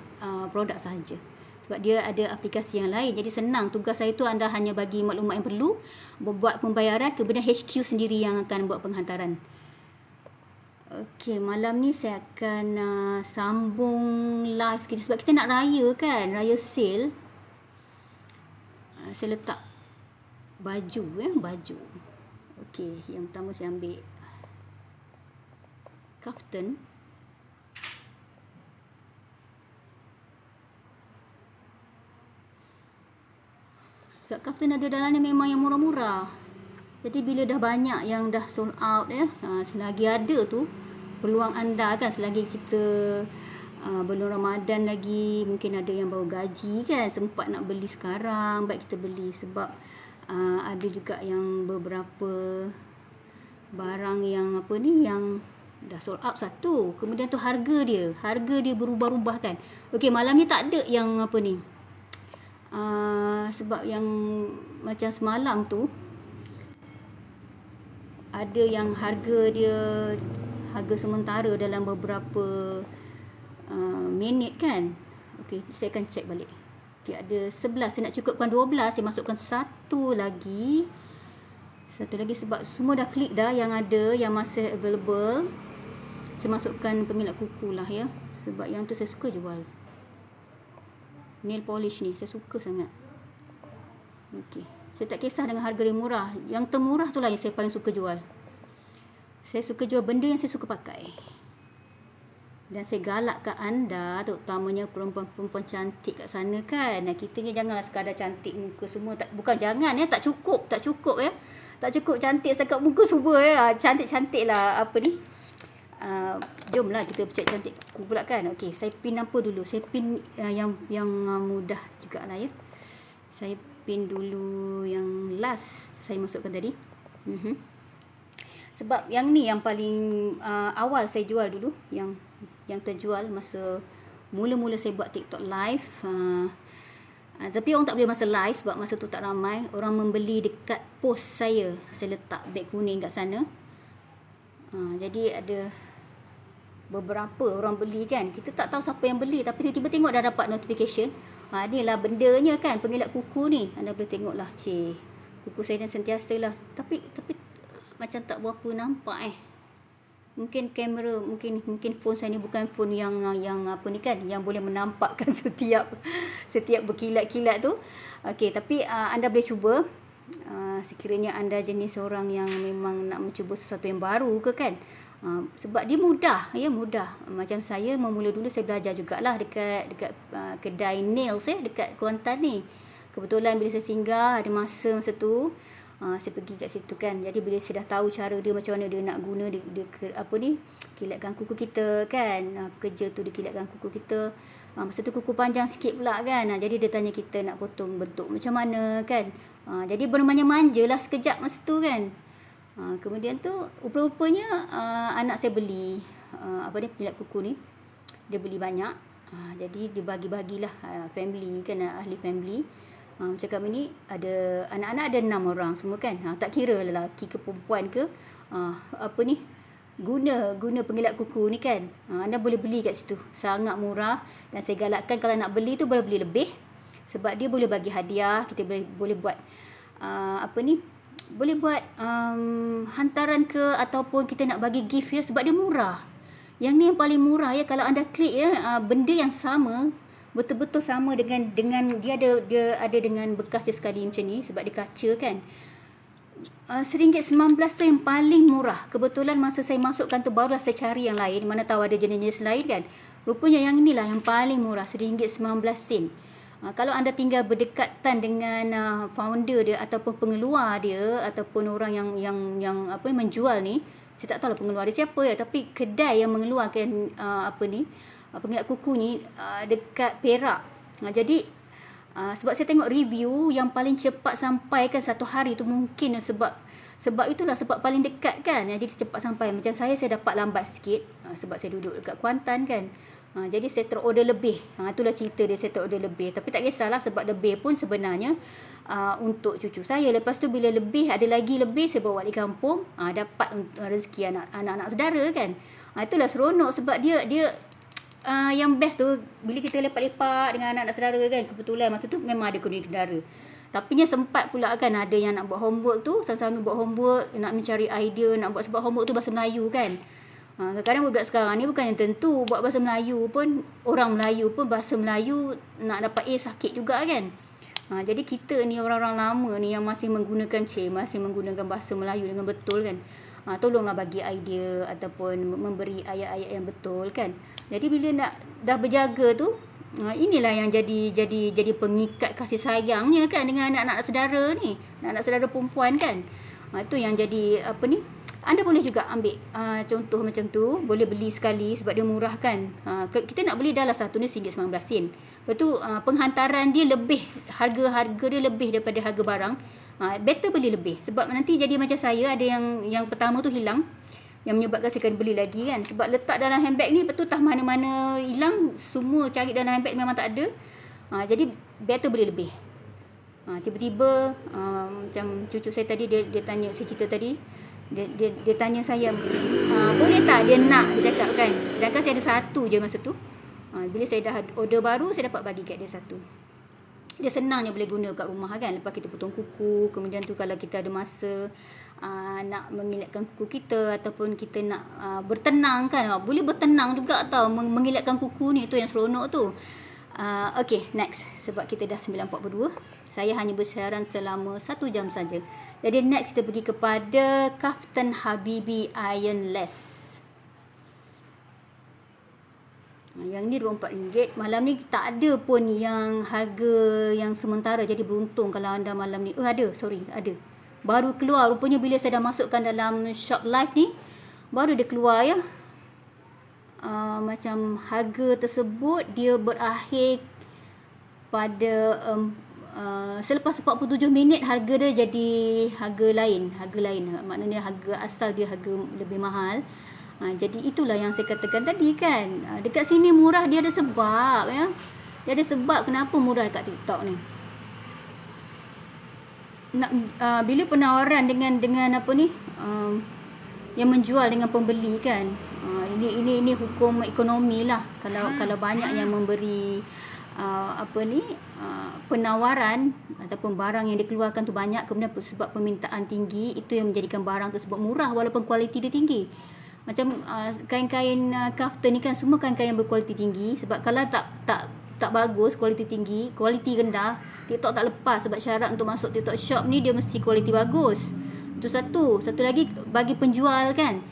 Speaker 1: produk sahaja. Sebab dia ada aplikasi yang lain. Jadi senang. Tugas saya tu anda hanya bagi maklumat yang perlu, buat pembayaran, kemudian HQ sendiri yang akan buat penghantaran. Okey, malam ni saya akan sambung live kita sebab kita nak raya kan, raya sale. Saya letak baju baju. Okey, yang pertama saya ambil kaftan. Sebab kaftan ada dalamnya memang yang murah-murah. Jadi bila dah banyak yang dah sold out selagi ada tu peluang anda kan, selagi kita belum Ramadan lagi, mungkin ada yang baru gaji kan, sempat nak beli sekarang, baik kita beli. Sebab ada juga yang beberapa barang yang yang dah sold out satu, kemudian tu harga dia berubah-ubah kan. Okey, malam ni tak ada yang sebab yang macam semalam tu ada yang harga sementara dalam beberapa minit kan. Okey, saya akan check balik. Okey, ada 11, saya nak cukupkan 12, saya masukkan satu lagi sebab semua dah klik dah yang ada, yang masih available. Saya masukkan pemilik kuku lah ya, sebab yang tu saya suka jual. Nail polish ni saya suka sangat. Okey, saya tak kisah dengan harga yang murah. Yang termurah tu lah yang saya paling suka jual. Saya suka jual benda yang saya suka pakai. Dan saya galakkan anda, terutamanya perempuan-perempuan cantik kat sana kan. Kita ni janganlah sekadar cantik muka semua. Bukan jangan ya, tak cukup ya. Tak cukup cantik setakat muka semua ya. Cantik-cantik lah jomlah kita cek cantik kuku pula kan. Okey, saya pin apa dulu? Saya pin yang mudah jugalah ya. Saya pin dulu yang last saya masukkan tadi. Sebab yang ni yang paling awal saya jual dulu, yang terjual masa mula-mula saya buat TikTok live. Tapi orang tak boleh masa live sebab masa tu tak ramai. Orang membeli dekat post saya. Saya letak beg kuning kat sana. Jadi ada beberapa orang beli kan. Kita tak tahu siapa yang beli, tapi tiba-tiba tengok dah dapat notification. Ni lah bendanya kan, pengelak kuku ni. Anda boleh tengok lah, kuku saya kan sentiasa lah. Tapi macam tak berapa nampak Mungkin kamera, mungkin phone saya ni bukan phone yang ni kan, yang boleh menampakkan setiap berkilat-kilat tu. Okey, tapi anda boleh cuba. Sekiranya anda jenis orang yang memang nak mencuba sesuatu yang baru ke kan. Sebab dia mudah. Macam saya memula dulu, saya belajar jugalah dekat kedai nails dekat Kuantan ni. Kebetulan bila saya singgah ada masa tu, saya pergi kat situ kan. Jadi bila saya dah tahu cara dia, macam mana dia nak guna dia kilatkan kuku kita kan. Kerja tu dia kilatkan kuku kita. Masa tu kuku panjang sikit pula kan. Jadi dia tanya kita nak potong bentuk macam mana kan. Jadi bermanja-manja lah sekejap masa tu kan. Kemudian tu rupa-rupanya anak saya beli kilat kuku ni. Dia beli banyak. Jadi dia bagi-bagilah family kan, ahli family. Macam kami ni ada anak-anak ada 6 orang semua kan. Tak kira lelaki ke perempuan ke. Guna pengilat kuku ni kan. Anda boleh beli kat situ. Sangat murah. Dan saya galakkan kalau nak beli tu boleh beli lebih. Sebab dia boleh bagi hadiah. Kita boleh buat boleh buat hantaran ke, ataupun kita nak bagi gift ya. Sebab dia murah. Yang ni yang paling murah ya. Kalau anda klik ya, benda yang sama, betul-betul sama dengan dia ada dengan bekas dia sekali macam ni. Sebab dia kaca kan. RM1.19 tu yang paling murah. Kebetulan masa saya masukkan tu barulah saya cari yang lain. Mana tahu ada jenis lain kan. Rupanya yang inilah yang paling murah, RM1.19. Kalau anda tinggal berdekatan dengan founder dia ataupun pengeluar dia ataupun orang yang menjual ni, saya tak tahu lah pengeluar dia siapa ya, tapi kedai yang mengeluarkan pengilat kuku ni dekat Perak. Jadi sebab saya tengok review yang paling cepat sampai kan 1 hari tu mungkin sebab itulah sebab paling dekat kan. Jadi cepat sampai. Macam saya dapat lambat sikit sebab saya duduk dekat Kuantan kan. Jadi saya terorder lebih. Itulah cerita dia, saya terorder lebih. Tapi tak kisahlah sebab lebih pun sebenarnya untuk cucu saya. Lepas tu bila ada lagi lebih, saya bawa balik kampung. Dapat rezeki anak-anak saudara kan. Itulah seronok sebab dia yang best tu bila kita lepak-lepak dengan anak-anak saudara kan, kebetulan masa tu memang ada kunjungan kendara. Tapi sempat pula kan ada yang nak buat homework tu, sama-sama buat homework, nak mencari idea, nak buat, sebab homework tu bahasa Melayu kan. Kadang-kadang budak sekarang ni bukan yang tentu buat bahasa Melayu pun, orang Melayu pun bahasa Melayu nak dapat A sakit juga kan. Jadi kita ni orang-orang lama ni yang masih menggunakan masih menggunakan bahasa Melayu dengan betul kan. Tolonglah bagi idea ataupun memberi ayat-ayat yang betul kan. Jadi bila dah berjaga tu, inilah yang jadi pengikat kasih sayangnya kan dengan anak-anak saudara ni, anak-anak saudara perempuan kan. Itu yang jadi anda boleh juga ambil contoh macam tu, boleh beli sekali sebab dia murah kan. Kita nak beli dalam satu ni RM1.19. Lepas tu penghantaran dia lebih, harga dia lebih daripada harga barang. Better beli lebih sebab nanti jadi macam saya, ada yang pertama tu hilang, yang menyebabkan saya kena beli lagi kan. Sebab letak dalam handbag ni, lepas tu tak mana-mana hilang, semua cari dalam handbag memang tak ada. Jadi better beli lebih. Tiba-tiba macam cucu saya tadi, dia tanya, saya cerita tadi, dia tanya saya, boleh tak dia nak, dia cakap kan. Sedangkan saya ada satu je masa tu. Bila saya dah order baru, saya dapat bagi kat dia satu. Dia senangnya boleh guna kat rumah kan. Lepas kita potong kuku, kemudian tu kalau kita ada masa nak mengilatkan kuku kita, ataupun kita nak bertenang kan, boleh bertenang juga tau, mengilatkan kuku ni, tu yang seronok tu. Okay, next. Sebab kita dah 9.42, saya hanya bersiaran selama 1 jam saja. Jadi next kita pergi kepada Kaftan Habibi Ironless. Yang ni RM24. Malam ni tak ada pun yang harga yang sementara. Jadi beruntung kalau anda malam ni. Ada. Baru keluar. Rupanya bila saya dah masukkan dalam shop live ni, baru dia keluar ya. Macam harga tersebut dia berakhir pada selepas 47 minit harga dia jadi harga lain. Maknanya harga asal dia harga lebih mahal. Jadi itulah yang saya katakan tadi kan. Dekat sini murah dia ada sebab ya. Dia ada sebab kenapa murah dekat TikTok ni. Bila penawaran dengan apa ni, yang menjual dengan pembeli kan. Ini hukum ekonomi lah. Kalau banyak yang memberi penawaran ataupun barang yang dikeluarkan tu banyak, kemudian sebab permintaan tinggi, itu yang menjadikan barang tersebut murah walaupun kualiti dia tinggi. Macam kain-kain kaftan ni kan, semua kain-kain yang berkualiti tinggi. Sebab kalau tak bagus, kualiti tinggi, kualiti rendah, TikTok tak lepas. Sebab syarat untuk masuk TikTok shop ni dia mesti kualiti bagus. Itu satu lagi bagi penjual kan.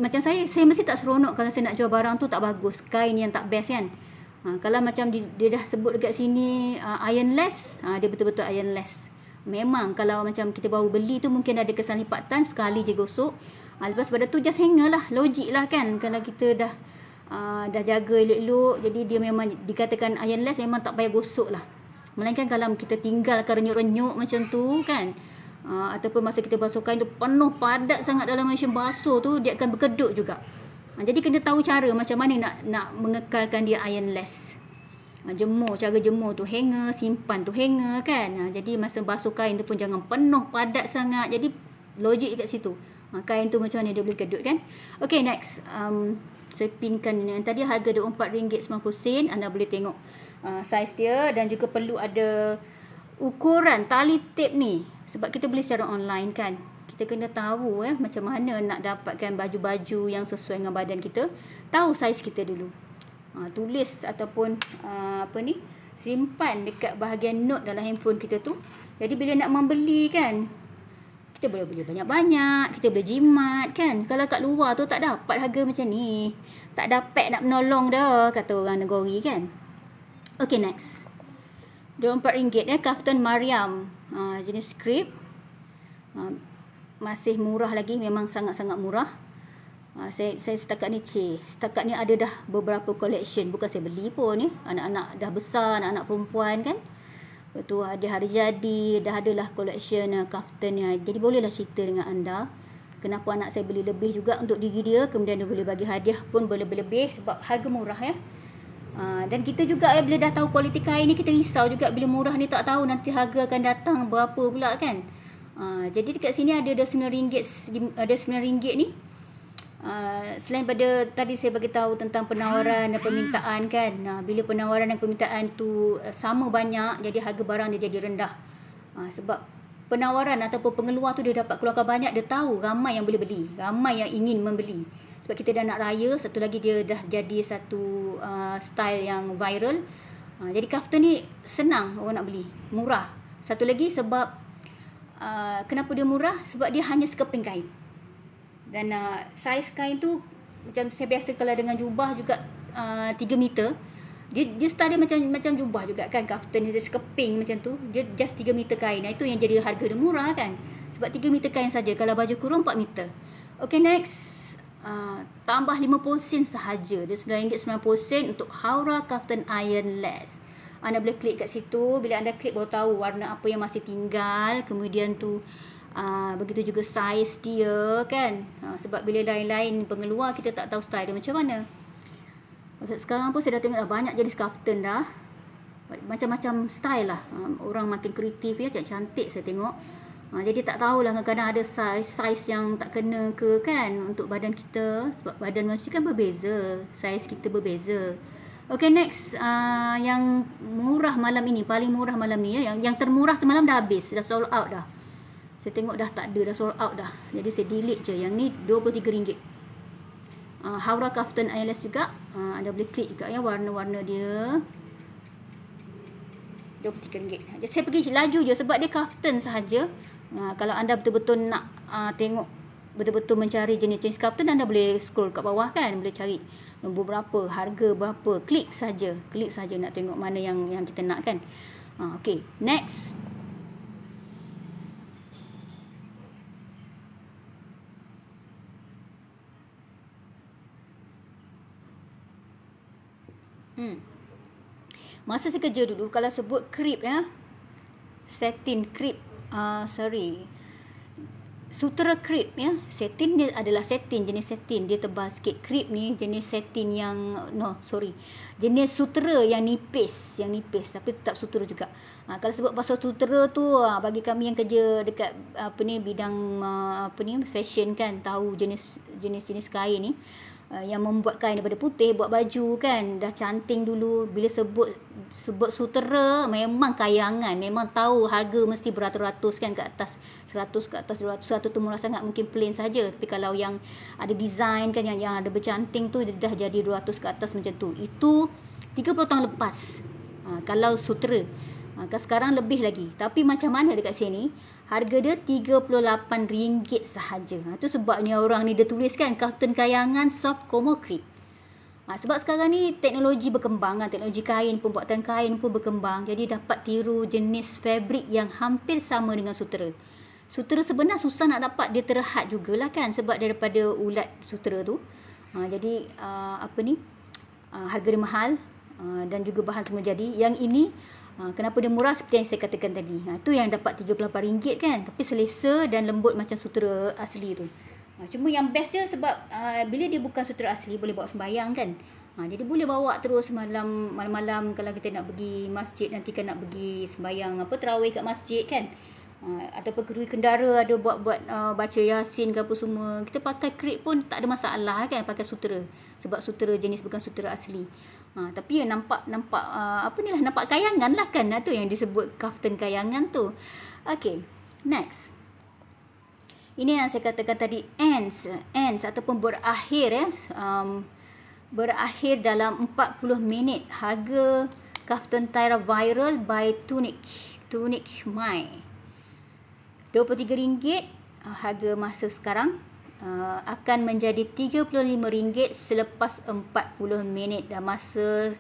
Speaker 1: Macam saya mesti tak seronok kalau saya nak jual barang tu tak bagus, kain yang tak best kan. Kalau macam dia dah sebut dekat sini ironless, dia betul-betul ironless. Memang kalau macam kita baru beli tu mungkin ada kesan lipatan, sekali je gosok. Lepas pada tu just hanger lah, logik lah kan. Kalau kita dah jaga elok-elok, jadi dia memang dikatakan ironless, memang tak payah gosok lah. Melainkan kalau kita tinggalkan renyuk-renyuk macam tu kan, ataupun masa kita basuh kain tu penuh padat sangat dalam mesin basuh tu, dia akan berkedut juga. Jadi kena tahu cara macam mana nak mengekalkan dia ironless. Cara jemur tu hanger, simpan tu hanger kan. Jadi masa basuh kain tu pun jangan penuh padat sangat. Jadi logik dekat situ. Kain tu macam mana dia boleh kedut kan. Okay, next. Saya pinkan ini. Tadi harga RM4.90. Anda boleh tengok saiz dia, dan juga perlu ada ukuran tali tape ni. Sebab kita beli secara online kan. Kita kena tahu macam mana nak dapatkan baju-baju yang sesuai dengan badan kita. Tahu saiz kita dulu. Tulis ataupun simpan dekat bahagian note dalam handphone kita tu. Jadi bila nak membeli kan, kita boleh beli banyak-banyak, kita boleh jimat kan. Kalau kat luar tu tak dapat harga macam ni. Tak dapat nak menolong dah, kata orang Negeri kan. Okay, next. RM24 Kaftan Mariam. Jenis krip. Masih murah lagi, memang sangat-sangat murah. Saya setakat ni setakat ni ada dah beberapa collection. Bukan saya beli pun ni. Anak-anak dah besar, anak-anak perempuan kan. Lepas tu ada hari jadi, dah adalah collection kaftan ni. Jadi bolehlah cerita dengan anda kenapa anak saya beli lebih juga untuk diri dia. Kemudian dia boleh bagi hadiah pun boleh lebih sebab harga murah ya. Dan kita juga bila dah tahu kualiti kain ni, kita risau juga bila murah ni tak tahu nanti harga akan datang berapa pula kan. Jadi dekat sini ada RM9 ni. Selain pada tadi saya bagi tahu tentang penawaran dan permintaan kan. Bila penawaran dan permintaan tu sama banyak, jadi harga barang dia jadi rendah. Sebab penawaran ataupun pengeluar tu dia dapat keluarkan banyak, dia tahu ramai yang boleh beli, ramai yang ingin membeli. Sebab kita dah nak raya, satu lagi dia dah jadi satu style yang viral. Jadi kaftan ni senang orang nak beli, murah. Satu lagi sebab kenapa dia murah? Sebab dia hanya sekeping kain. Dan saiz kain tu macam saya biasa kalau dengan jubah juga 3 meter. Dia style dia macam jubah juga kan, kaftan dia sekeping macam tu. Dia just 3 meter kain. Itu yang jadi harga dia murah kan. Sebab 3 meter kain saja. Kalau baju kurung 4 meter. Okay, next. Tambah 50 sen sahaja. Dia RM9.90 untuk Haura Kaftan Ironless. Anda boleh klik kat situ. Bila anda klik baru tahu warna apa yang masih tinggal. Kemudian tu begitu juga saiz dia kan. Sebab bila lain-lain pengeluar kita tak tahu style dia macam mana. Sekarang pun saya dah tengok dah banyak jenis kaftan dah. Macam-macam style lah. Orang makin kreatif ya, cantik saya tengok. Jadi tak tahulah kadang-kadang ada saiz yang tak kena ke kan untuk badan kita. Sebab badan manusia kan berbeza, saiz kita berbeza. Okay, next. Yang murah malam ini, paling murah malam ni ya. Yang termurah semalam dah habis, dah sold out dah. Saya tengok dah tak ada, dah sold out dah. Jadi saya delete je. Yang ni RM23. Haura Kaftan Ironless juga. Anda boleh klik juga ya warna-warna dia. RM23. Jadi saya pergi laju je sebab dia kaftan sahaja. Kalau anda betul-betul nak tengok, betul-betul mencari jenis-jenis kaftan, anda boleh scroll kat bawah kan. Boleh cari nombor berapa, harga berapa. Klik saja. Klik saja nak tengok mana yang kita nak kan. Okay, next. Masa saya kerja dulu, kalau sebut krip ya, satin krip, sutera krip ya. Satin dia adalah satin, jenis satin, dia tebal sikit. Krip ni jenis satin yang jenis sutera yang nipis, tapi tetap sutera juga. Kalau sebut pasal sutera tu, bagi kami yang kerja dekat bidang fashion kan, tahu jenis kain ni. Yang membuat kain daripada putih, buat baju kan, dah canting dulu. Bila sebut sutera, memang kayangan, memang tahu harga mesti beratus-ratus kan, ke atas 100, ke atas 200. 100 tu murah sangat, mungkin plain saja. Tapi kalau yang ada design kan, yang ada bercanting tu, dah jadi 200 ke atas macam tu. Itu 30 tahun lepas. Kalau sutera. Sekarang lebih lagi. Tapi macam mana dekat sini, harga dia RM38 sahaja. Itu sebabnya orang ni dia tulis kan, kaftan kayangan soft como krip. Sebab sekarang ni teknologi berkembang kan, teknologi kain, pembuatan kain pun berkembang. Jadi dapat tiru jenis fabrik yang hampir sama dengan sutera. Sutera sebenar susah nak dapat, dia terhad jugalah kan, sebab daripada ulat sutera tu. Jadi harga dia mahal dan juga bahan semua jadi. Yang ini kenapa dia murah seperti yang saya katakan tadi. Tu yang dapat RM38 kan. Tapi selesa dan lembut macam sutera asli tu. Cuma yang best dia sebab bila dia bukan sutera asli, boleh bawa sembahyang kan. Jadi boleh bawa terus malam-malam kalau kita nak pergi masjid, nanti kan nak pergi sembahyang tarawih kat masjid kan. Ataupun kerui kendara ada buat baca yasin ke apa semua. Kita pakai krip pun tak ada masalah kan, pakai sutera. Sebab sutera jenis bukan sutera asli. Tapi nampak nampak kayangan lah kan. Tu yang disebut kaftan kayangan tu. Okay, next. Ini yang saya katakan tadi, ends ataupun berakhir ya. Berakhir dalam 40 minit. Harga kaftan Tyra viral by Tunic My. RM23 harga masa sekarang. Akan menjadi RM35 selepas 40 minit. Dan masa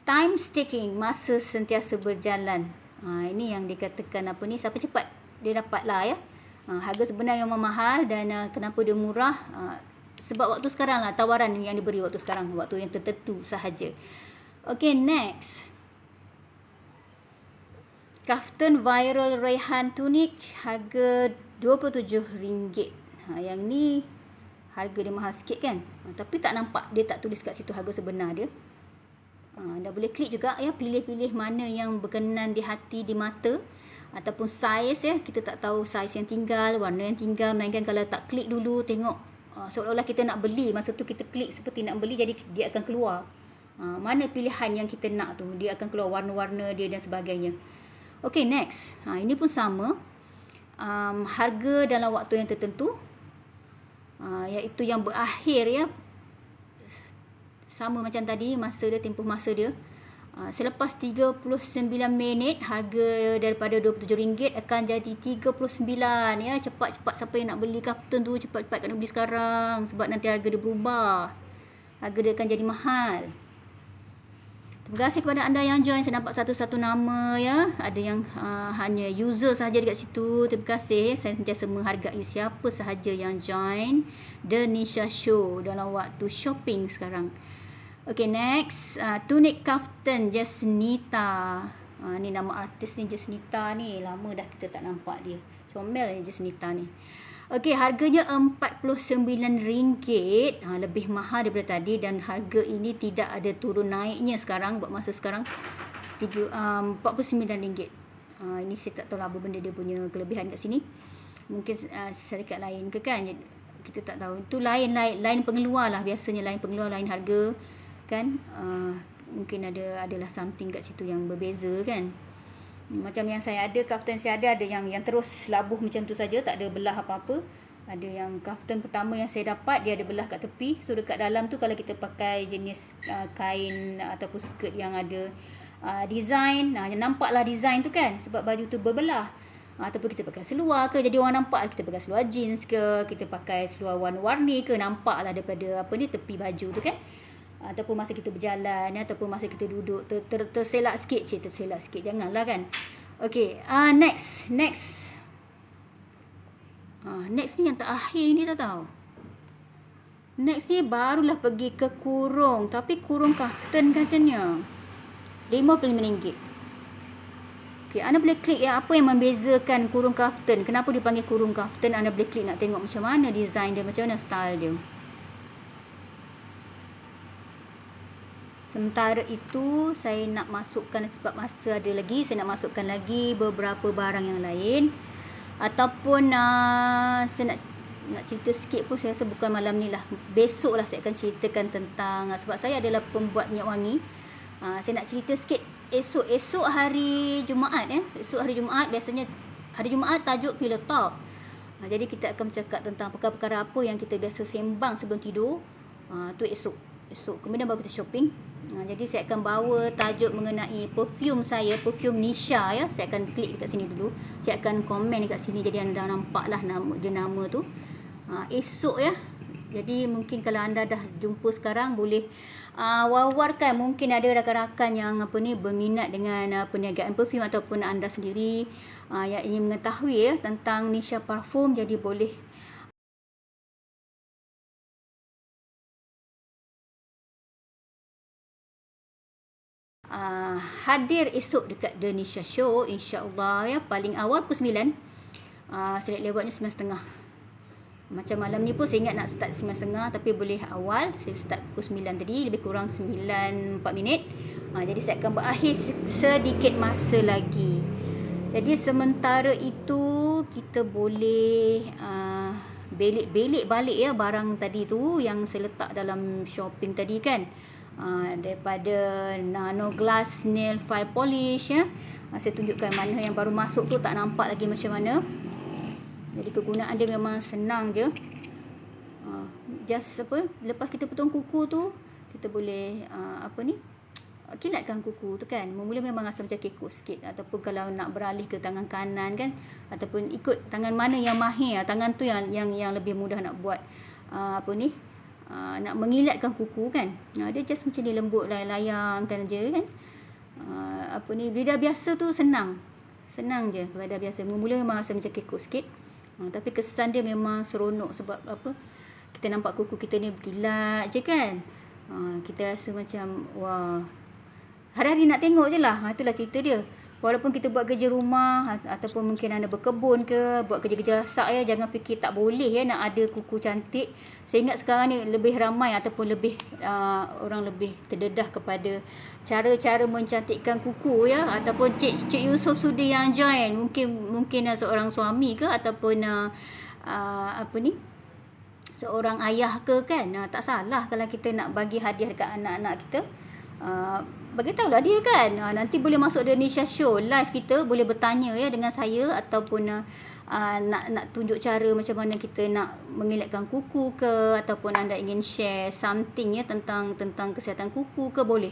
Speaker 1: time ticking, masa sentiasa berjalan. Ini yang dikatakan siapa cepat dia dapat lah ya. Harga sebenar yang mahal. Dan kenapa dia murah, sebab waktu sekarang lah, tawaran yang diberi waktu sekarang, waktu yang tertentu sahaja. Okay, next. Kaftan viral Rayhan Tunic, harga RM27. Yang ni harga dia mahal sikit kan. Tapi tak nampak, dia tak tulis kat situ harga sebenar dia. Anda boleh klik juga ya, pilih-pilih mana yang berkenan di hati, di mata. Ataupun saiz ya, kita tak tahu saiz yang tinggal, warna yang tinggal. Melainkan kalau tak klik dulu, tengok seolah-olah kita nak beli, masa tu kita klik seperti nak beli, jadi dia akan keluar mana pilihan yang kita nak tu, dia akan keluar warna-warna dia dan sebagainya. Okay, next. Ini pun sama, harga dalam waktu yang tertentu, iaitu yang berakhir ya, sama macam tadi, masa dia, tempoh masa dia. Selepas 39 minit, harga daripada RM27 akan jadi RM39 ya. Cepat-cepat siapa yang nak beli Kaftan tu, cepat-cepat kena beli sekarang, sebab nanti harga dia berubah, harga dia akan jadi mahal. Terima kasih kepada anda yang join. Saya nampak satu-satu nama ya. Ada yang hanya user sahaja dekat situ. Terima kasih. Saya sentiasa menghargai siapa sahaja yang join The Nisha Show dalam waktu shopping sekarang. Okay, next. Tunik Kaftan Jasnita. Ni nama artis ni, Jasnita ni. Lama dah kita tak nampak dia. Comel ni Jasnita ni. Okay, harganya RM49. Lebih mahal daripada tadi, dan harga ini tidak ada turun naiknya sekarang. Buat masa sekarang RM49. Ini saya tak tahu lah apa benda dia punya kelebihan kat sini. Mungkin syarikat lain ke kan, kita tak tahu. Itu lain pengeluar lah. Biasanya lain pengeluar, lain harga kan. Mungkin adalah something kat situ yang berbeza kan. Macam yang saya ada, Kaftan saya ada yang terus labuh macam tu saja, tak ada belah apa-apa. Ada yang Kaftan pertama yang saya dapat, dia ada belah kat tepi. So dekat dalam tu, kalau kita pakai jenis kain ataupun skirt yang ada design, nampaklah design tu kan, sebab baju tu berbelah. Ataupun kita pakai seluar ke, jadi orang nampak. Kita pakai seluar jeans ke, kita pakai seluar warna-warni ke, nampaklah daripada tepi baju tu kan. Ataupun masa kita berjalan, ataupun masa kita duduk, terselak sikit. Terselak sikit, janganlah kan. Okay, next. Next ni yang terakhir ni, tak tahu. Next ni barulah pergi ke kurung, tapi kurung Kaftan katanya RM55. Okay, anda boleh klik ya, apa yang membezakan kurung Kaftan, kenapa dipanggil kurung Kaftan. Anda boleh klik nak tengok macam mana design dia, macam mana style dia. Sementara itu, saya nak masukkan, sebab masa ada lagi, saya nak masukkan lagi beberapa barang yang lain. Ataupun saya nak cerita sikit pun, saya rasa bukan malam ni lah. Besok lah saya akan ceritakan tentang, sebab saya adalah pembuat minyak wangi. Saya nak cerita sikit esok hari Jumaat ya. Esok hari Jumaat, biasanya hari Jumaat tajuk Pillow Talk. Jadi kita akan bercakap tentang perkara-perkara apa yang kita biasa sembang sebelum tidur. Tu esok. Kemudian baru kita shopping. Jadi saya akan bawa tajuk mengenai perfume saya, perfume Nisha ya. Saya akan klik dekat sini dulu. Saya akan komen dekat sini, jadi anda nampak lah nama tu. Esok ya. Jadi mungkin kalau anda dah jumpa sekarang, boleh wawarkan. Mungkin ada rakan-rakan yang berminat dengan perniagaan perfume, ataupun anda sendiri yang ingin mengetahui ya tentang Nisha Parfum. Jadi boleh hadir esok dekat The Nisha Show, insya-Allah ya. Paling awal pukul 9. Saya lewatnya 9.30. Macam malam ni pun saya ingat nak start 9.30, tapi boleh awal. Saya start pukul 9 tadi, lebih kurang 9.4 minit. Jadi saya akan berakhir sedikit masa lagi. Jadi sementara itu kita boleh belik balik ya barang tadi tu yang saya letak dalam shopping tadi kan. Daripada Nano Glass Nail File Polish ya. Saya tunjukkan mana yang baru masuk tu, tak nampak lagi macam mana. Jadi kegunaan dia memang senang je. Just lepas kita potong kuku tu, kita boleh kilatkan kuku tu kan. Mula memang rasa macam kekok sikit, ataupun kalau nak beralih ke tangan kanan kan, ataupun ikut tangan mana yang mahir, tangan tu yang lebih mudah nak buat nak mengilatkan kuku kan. Dia just macam ni, lembut lah, layangkan je kan. Bila dah biasa tu senang je. Kalau dah biasa, mula memang rasa macam kekok sikit. Tapi kesan dia memang seronok, sebab kita nampak kuku kita ni berkilat je kan. Kita rasa macam wah, hari-hari nak tengok je lah. Itulah cerita dia. Walaupun kita buat kerja rumah, ataupun mungkin anda berkebun ke, buat kerja-kerja sak ya, jangan fikir tak boleh ya nak ada kuku cantik. Saya ingat sekarang ni lebih ramai, ataupun lebih orang lebih terdedah kepada cara-cara mencantikkan kuku ya. Ataupun Cik Yusof Sudi yang join, mungkin seorang suami ke, ataupun seorang ayah ke kan, tak salah kalau kita nak bagi hadiah dekat anak-anak kita. Bagi tahulah dia kan. Nanti boleh masuk Indonesia Show live, kita boleh bertanya ya dengan saya, ataupun nak tunjuk cara macam mana kita nak mengelakkan kuku ke, ataupun anda ingin share something ya tentang kesihatan kuku ke, boleh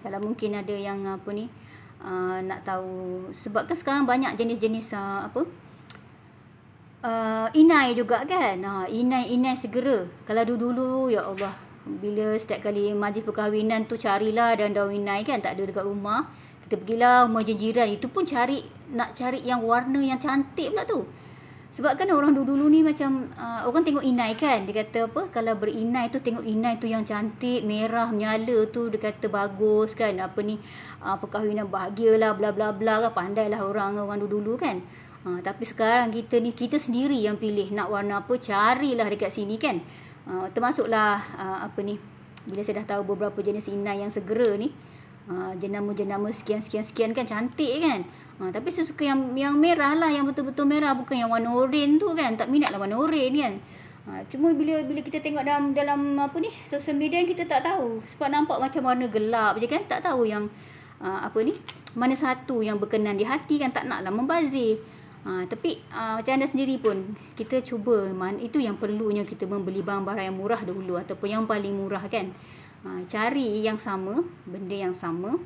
Speaker 1: kalau mungkin ada yang nak tahu. Sebab kan sekarang banyak jenis-jenis inai juga kan. Inai segera. Kalau dulu ya Allah, bila setiap kali majlis perkahwinan tu carilah daun-daun inai kan, tak ada dekat rumah. Kita pergilah rumah jiran, itu pun nak cari yang warna yang cantik pula tu. Sebab kan orang dulu ni macam orang tengok inai kan, dia kata apa, kalau berinai tu tengok inai tu yang cantik, merah menyala tu, dia kata bagus kan, perkahwinan bahagialah bla bla bla kan, pandailah orang dulu kan. Tapi sekarang kita sendiri yang pilih nak warna apa, carilah dekat sini kan. Termasuklah bila saya dah tahu beberapa jenis inai yang segera ni, jenama-jenama sekian kan, cantik kan. Tapi saya suka yang merah lah, yang betul-betul merah, bukan yang warna oranye tu kan. Tak minat lah warna oranye kan. Cuma bila kita tengok dalam social media, kita tak tahu, sebab nampak macam warna gelap je kan, tak tahu yang mana satu yang berkenan di hati kan, tak naklah membazir. Tapi macam anda sendiri pun, kita cuba, itu yang perlunya kita membeli barang-barang yang murah dulu, ataupun yang paling murah kan. Cari yang sama, benda yang sama,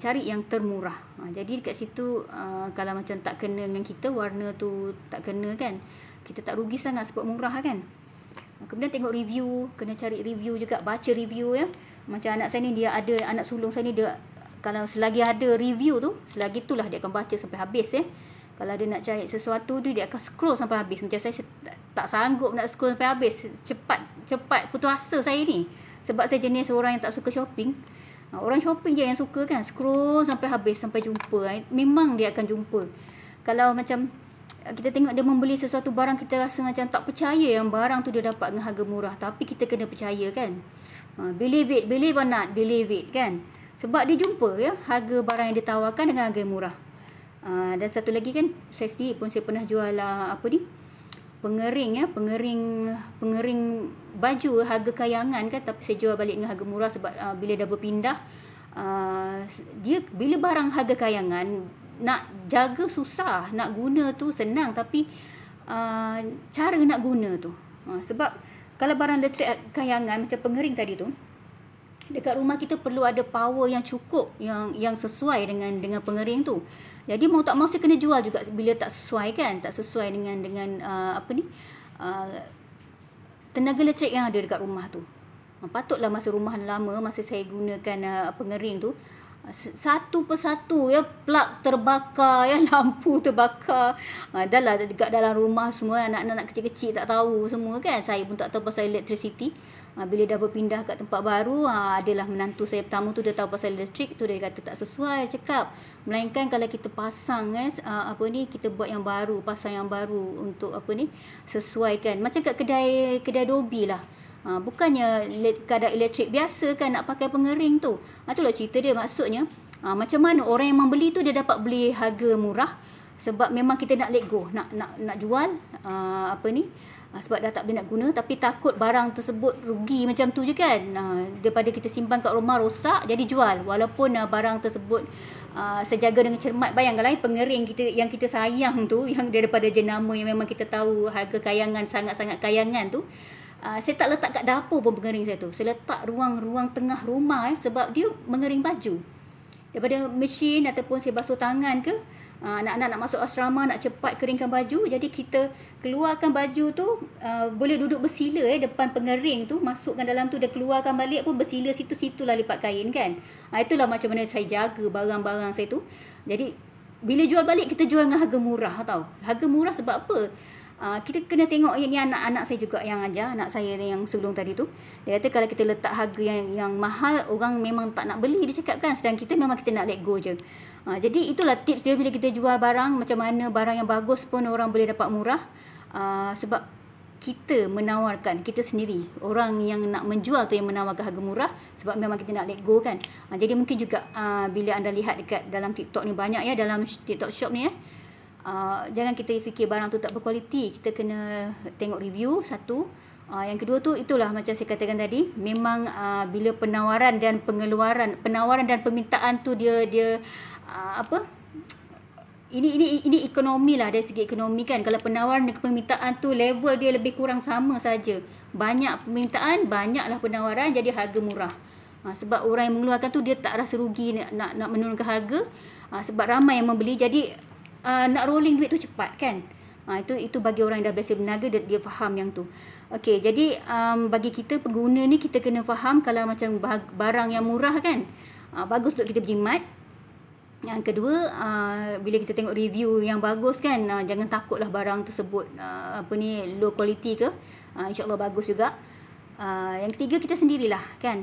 Speaker 1: cari yang termurah. Jadi dekat situ kalau macam tak kena dengan kita, warna tu tak kena kan, kita tak rugi sangat sebab murah kan. Kemudian tengok review, kena cari review juga, baca review ya. Macam anak saya ni, dia ada, anak sulung saya ni, dia kalau selagi ada review tu, selagi itulah dia akan baca sampai habis ya. Kalau dia nak cari sesuatu tu, dia akan scroll sampai habis. Macam saya tak sanggup nak scroll sampai habis. Cepat putus asa saya ni. Sebab saya jenis orang yang tak suka shopping. Orang shopping je yang suka kan, scroll sampai habis, sampai jumpa. Memang dia akan jumpa. Kalau macam kita tengok dia membeli sesuatu barang, kita rasa macam tak percaya yang barang tu dia dapat dengan harga murah. Tapi kita kena percaya kan. Believe or not, believe it kan. Sebab dia jumpa ya, harga barang yang ditawarkan dengan harga murah. Dan satu lagi kan, saya sendiri pun saya pernah jual pengering ya, pengering baju harga kayangan kan, tapi saya jual balik dengan harga murah. Sebab bila dah berpindah, dia bila barang harga kayangan, nak jaga susah, nak guna tu senang, tapi cara nak guna tu, sebab kalau barang elektrik kayangan macam pengering tadi tu, dekat rumah kita perlu ada power yang cukup, yang sesuai dengan pengering tu. Jadi mau tak mau saya kena jual juga bila tak sesuai kan, tak sesuai dengan tenaga elektrik yang ada dekat rumah tu. Patutlah masa rumah lama, masa saya gunakan pengering tu, satu persatu ya, plug terbakar ya, lampu terbakar. Dah lah dekat dalam rumah semua, anak-anak kecil-kecil tak tahu semua kan. Saya pun tak tahu pasal electricity. Bila dah berpindah kat tempat baru, adalah menantu saya pertama tu, dia tahu pasal elektrik tu, dia kata tak sesuai, cakap. Melainkan kalau kita pasang kita buat yang baru, pasang yang baru untuk sesuaikan. Macam kat kedai dobi lah. Bukannya kadar elektrik biasa kan nak pakai pengering tu. Itulah cerita dia, maksudnya macam mana orang yang membeli tu dia dapat beli harga murah, sebab memang kita nak let go, nak jual sebab dah tak boleh nak guna, tapi takut barang tersebut rugi macam tu je kan. Daripada kita simpan kat rumah rosak, jadi jual walaupun barang tersebut saya jaga dengan cermat. Bayangkanlah pengering kita yang kita sayang tu, yang daripada jenama yang memang kita tahu harga kayangan, sangat-sangat kayangan tu, saya tak letak kat dapur pun pengering saya tu. Saya letak ruang tengah rumah sebab dia mengering baju. Daripada mesin ataupun saya basuh tangan ke, anak-anak nak masuk asrama, nak cepat keringkan baju, jadi kita keluarkan baju tu, boleh duduk bersila depan pengering tu, masukkan dalam tu, dia keluarkan balik pun bersila situlah lipat kain kan. Itulah macam mana saya jaga barang-barang saya tu. Jadi bila jual balik, kita jual dengan harga murah tau. Harga murah sebab apa? Kita kena tengok, ni anak-anak saya juga yang ajar, anak saya yang sulung tadi tu, dia kata kalau kita letak harga yang mahal, orang memang tak nak beli, dia cakap kan. Sedang kita memang kita nak let go je. Jadi itulah tips dia bila kita jual barang, macam mana barang yang bagus pun orang boleh dapat murah. Sebab kita menawarkan, kita sendiri, orang yang nak menjual tu yang menawarkan harga murah, sebab memang kita nak let go kan. Jadi mungkin juga bila anda lihat dekat dalam TikTok ni, banyak ya dalam TikTok shop ni Jangan kita fikir barang tu tak berkualiti. Kita kena tengok review satu. Yang kedua tu, itulah macam saya katakan tadi, memang bila penawaran dan permintaan tu dia apa, ini ekonomi lah, dari segi ekonomi kan. Kalau penawaran dan permintaan tu level dia lebih kurang sama saja, banyak permintaan, banyaklah penawaran, jadi harga murah. Sebab orang yang mengeluarkan tu dia tak rasa rugi nak menurunkan harga, sebab ramai yang membeli, jadi nak rolling duit tu cepat kan. Itu bagi orang yang dah biasa berniaga, dia faham yang tu. Okey, jadi bagi kita pengguna ni, kita kena faham kalau macam barang yang murah kan, bagus untuk kita berjimat. Yang kedua, bila kita tengok review yang bagus kan, jangan takutlah barang tersebut low quality ke, insya-Allah bagus juga. Yang ketiga, kita sendirilah kan,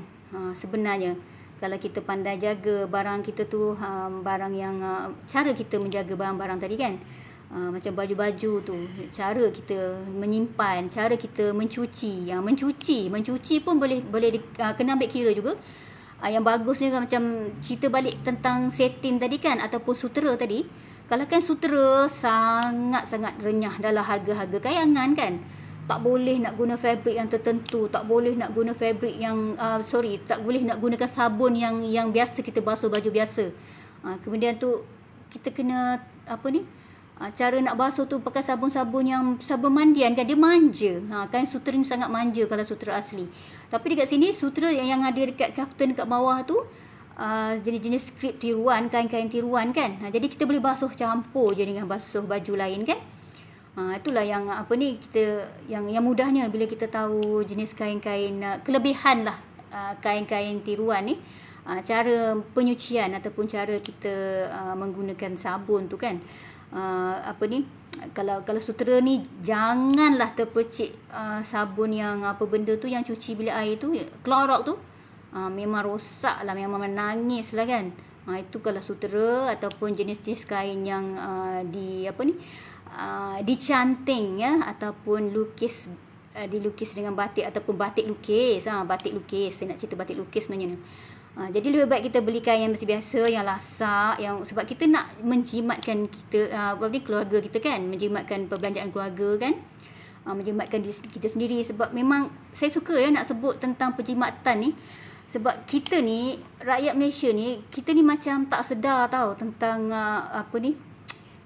Speaker 1: sebenarnya kalau kita pandai jaga barang kita tu, barang yang cara kita menjaga barang-barang tadi kan, macam baju-baju tu, cara kita menyimpan, cara kita mencuci. Mencuci pun boleh kena ambil kira juga. Yang bagusnya kan, macam cerita balik tentang satin tadi kan, ataupun sutera tadi. Kalau kan sutera sangat-sangat renyah dalam harga-harga kayangan kan. Tak boleh nak guna fabrik yang tertentu, tak boleh nak guna fabrik yang tak boleh nak gunakan sabun yang biasa kita basuh baju biasa. Kemudian tu kita kena cara nak basuh tu pakai sabun-sabun yang sabun mandian kan, dia manja. Kan sutera ni sangat manja kalau sutera asli. Tapi dekat sini sutera yang ada dekat kaftan dekat bawah tu jenis-jenis skrip tiruan, kain-kain tiruan kan. Jadi kita boleh basuh campur je dengan basuh baju lain kan. Itulah yang kita yang mudahnya bila kita tahu jenis kain-kain, kelebihan lah kain-kain tiruan ni, cara penyucian ataupun cara kita menggunakan sabun tu kan. Kalau sutera ni janganlah terpercik sabun yang benda tu yang cuci bilik air tu, Clorox tu, memang rosak lah, memang menangis lah kan. Itu kalau sutera ataupun jenis-jenis kain yang dicanting ya, ataupun dilukis dengan batik ataupun batik lukis. Batik lukis, saya nak cerita batik lukis sebenarnya. Jadi lebih baik kita beli kain yang biasa, yang lasak, sebab kita nak menjimatkan kita keluarga kita kan, menjimatkan perbelanjaan keluarga kan, menjimatkan diri kita sendiri. Sebab memang saya suka nak sebut tentang penjimatan ni, sebab kita ni rakyat Malaysia ni, kita ni macam tak sedar tahu tentang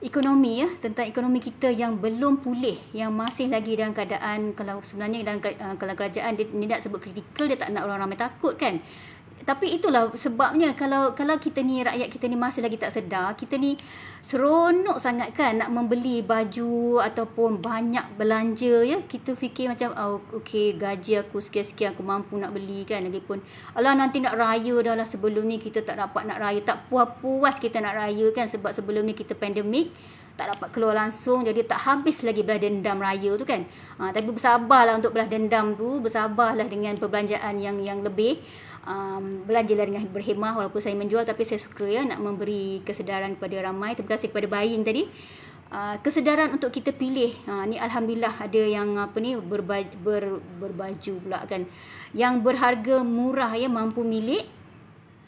Speaker 1: ekonomi tentang ekonomi kita yang belum pulih, yang masih lagi dalam keadaan, kalau sebenarnya kalau kerajaan dia nak sebut kritikal, dia tak nak orang ramai takut kan. Tapi itulah sebabnya, kalau kita ni, rakyat kita ni masih lagi tak sedar, kita ni seronok sangat kan nak membeli baju ataupun banyak belanja ya. Kita fikir macam okey, gaji aku sekian-sekian, aku mampu nak beli kan. Lagipun alah nanti nak raya dah lah, sebelum ni kita tak dapat nak raya, tak puas-puas kita nak raya kan, sebab sebelum ni kita pandemik, tak dapat keluar langsung, jadi tak habis lagi belah dendam raya tu kan. Tapi bersabarlah untuk belah dendam tu, bersabarlah dengan perbelanjaan yang lebih. Belanjalah dengan berhemah, walaupun saya menjual, tapi saya suka nak memberi kesedaran kepada ramai. Terima kasih kepada buying tadi, kesedaran untuk kita pilih. Ni alhamdulillah ada yang berbaju pula kan, yang berharga murah mampu milik.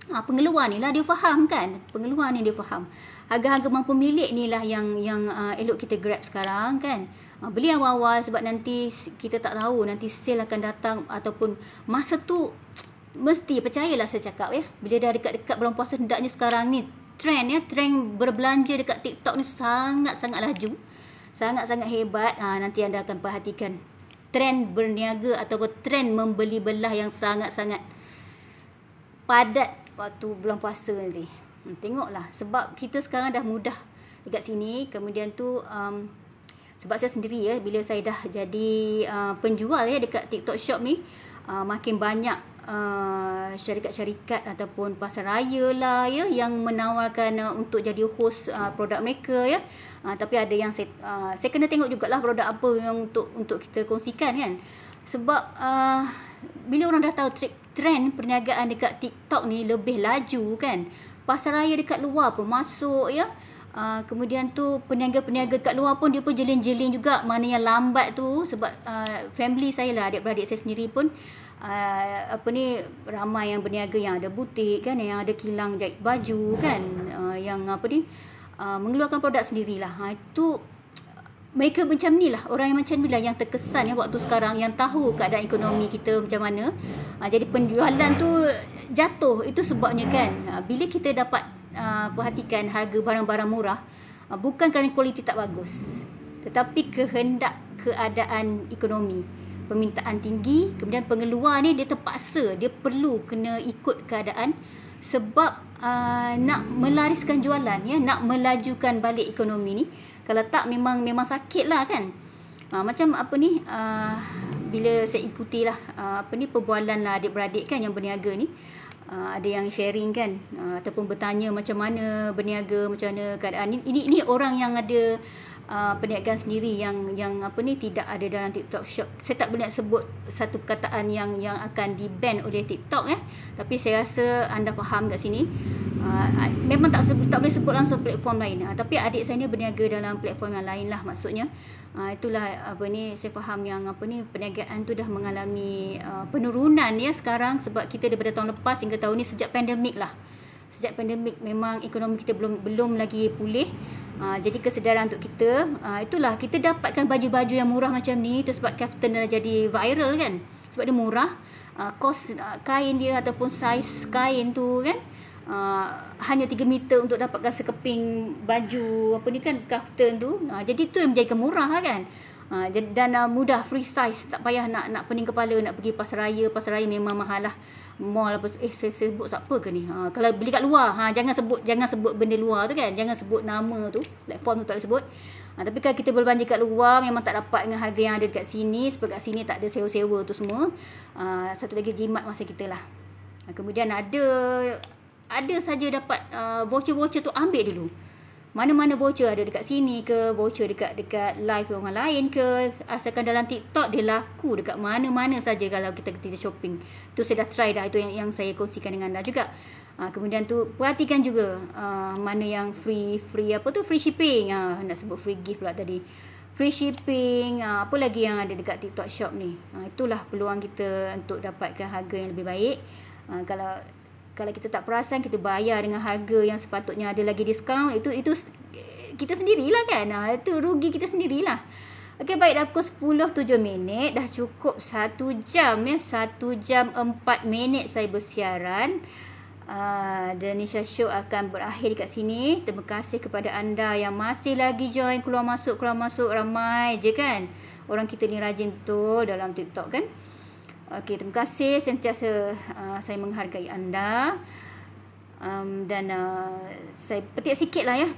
Speaker 1: Pengeluar ni lah dia faham kan, pengeluar ni dia faham. Harga-harga mampu milik ni lah yang elok kita grab sekarang kan. Beli awal-awal, sebab nanti kita tak tahu nanti sale akan datang, ataupun masa tu mesti percayalah saya cakap bila dah dekat-dekat bulan puasa, hendaknya sekarang ni trend berbelanja dekat TikTok ni sangat-sangat laju, sangat-sangat hebat. Nanti anda akan perhatikan trend berniaga ataupun trend membeli belah yang sangat-sangat padat waktu bulan puasa nanti. Tengoklah, sebab kita sekarang dah mudah dekat sini. Kemudian tu sebab saya sendiri bila saya dah jadi penjual dekat TikTok Shop ni, makin banyak syarikat-syarikat ataupun pasaraya lah yang menawarkan untuk jadi host produk mereka tapi ada yang saya kena tengok jugalah produk apa yang untuk kita kongsikan kan. Sebab bila orang dah tahu trend perniagaan dekat TikTok ni lebih laju kan, pasaraya dekat luar pun masuk kemudian tu peniaga-peniaga kat luar pun dia pun jeling-jeling juga, mana yang lambat tu. Sebab family saya lah, adik-beradik saya sendiri pun ramai yang berniaga, yang ada butik kan, yang ada kilang jahit baju kan, yang mengeluarkan produk sendirilah. Itu mereka macam ni lah, orang yang macam ni lah yang terkesan ya waktu sekarang, yang tahu keadaan ekonomi kita macam mana. Jadi penjualan tu jatuh, itu sebabnya kan. Bila kita dapat perhatikan harga barang-barang murah, bukan kerana kualiti tak bagus, tetapi kehendak keadaan ekonomi, permintaan tinggi, kemudian pengeluar ni dia terpaksa, dia perlu kena ikut keadaan sebab nak melariskan jualan ya, nak melajukan balik ekonomi ni. Kalau tak memang sakit lah kan. Macam apa ni, bila saya ikutilah perbualan lah adik-beradik kan yang berniaga ni, ada yang sharing kan, ataupun bertanya macam mana berniaga, macam mana keadaan ni. Ini orang yang ada perniagaan sendiri yang tidak ada dalam TikTok Shop. Saya tak boleh nak sebut satu perkataan yang akan di-ban oleh TikTok ya. Tapi saya rasa anda faham kat sini. Memang tak boleh sebut langsung platform lain. Tapi adik saya ni berniaga dalam platform yang lain lah maksudnya. Itulah saya faham yang perniagaan tu dah mengalami penurunan ya sekarang, sebab kita daripada tahun lepas hingga tahun ni, sejak pandemik lah. Sejak pandemik memang ekonomi kita belum lagi pulih. Jadi kesedaran untuk kita, itulah kita dapatkan baju-baju yang murah macam ni tu sebab Kaftan dah jadi viral kan. Sebab dia murah, kos kain dia ataupun saiz kain tu kan, hanya 3 meter untuk dapatkan sekeping baju Kaftan tu. Jadi tu yang menjadikan murah kan. Dan mudah, free size, tak payah nak pening kepala nak pergi pasaraya memang mahal lah. Mall apa, saya sebut siapa ke ni? Kalau beli kat luar, jangan sebut benda luar tu kan, jangan sebut nama tu, platform tu tak boleh sebut. Tapi kalau kita berbelanja kat luar memang tak dapat dengan harga yang ada dekat sini, sebab kat sini tak ada sewa-sewa tu semua. Satu lagi jimat masa kita lah. Kemudian ada saja dapat voucher-voucher tu, ambil dulu. Mana-mana voucher ada dekat sini ke, voucher dekat live orang lain ke, asalkan dalam TikTok dia laku dekat mana-mana saja kalau kita shopping. Tu saya dah try dah, itu yang saya kongsikan dengan anda juga. Kemudian tu perhatikan juga mana yang free shipping. Nak sebut free gift pula tadi. Free shipping, apa lagi yang ada dekat TikTok Shop ni. Itulah peluang kita untuk dapatkan harga yang lebih baik. Kalau kita tak perasan, kita bayar dengan harga yang sepatutnya ada lagi diskaun, itu kita sendirilah kan. Itu rugi kita sendirilah. Okey, baik, dah pukul 10.07, dah cukup 1 jam ya. 1 jam 4 minit saya bersiaran. Danisha Show akan berakhir kat sini. Terima kasih kepada anda yang masih lagi join, keluar masuk. Ramai je kan. Orang kita ni rajin betul dalam TikTok kan. Okey, terima kasih, sentiasa saya menghargai anda. Dan saya petik sikit lah ya,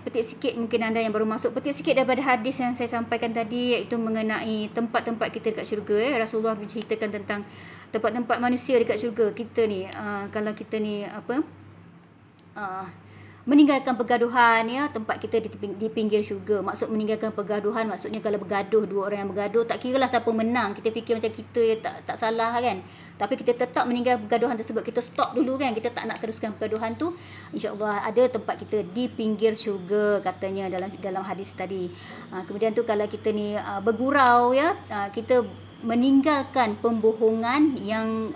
Speaker 1: mungkin anda yang baru masuk, petik sikit daripada hadis yang saya sampaikan tadi, iaitu mengenai tempat-tempat kita dekat syurga ya. Rasulullah menceritakan tentang tempat-tempat manusia dekat syurga. Kita ni kalau kita ni meninggalkan pergaduhan ya, tempat kita di pinggir syurga. Maksud meninggalkan pergaduhan, maksudnya kalau bergaduh, dua orang yang bergaduh, tak kira lah siapa menang, kita fikir macam kita tak salah kan, tapi kita tetap meninggalkan pergaduhan tersebut, kita stop dulu kan, kita tak nak teruskan pergaduhan tu. InsyaAllah ada tempat kita di pinggir syurga katanya dalam hadis tadi. Kemudian tu kalau kita ni bergurau ya, kita meninggalkan pembohongan yang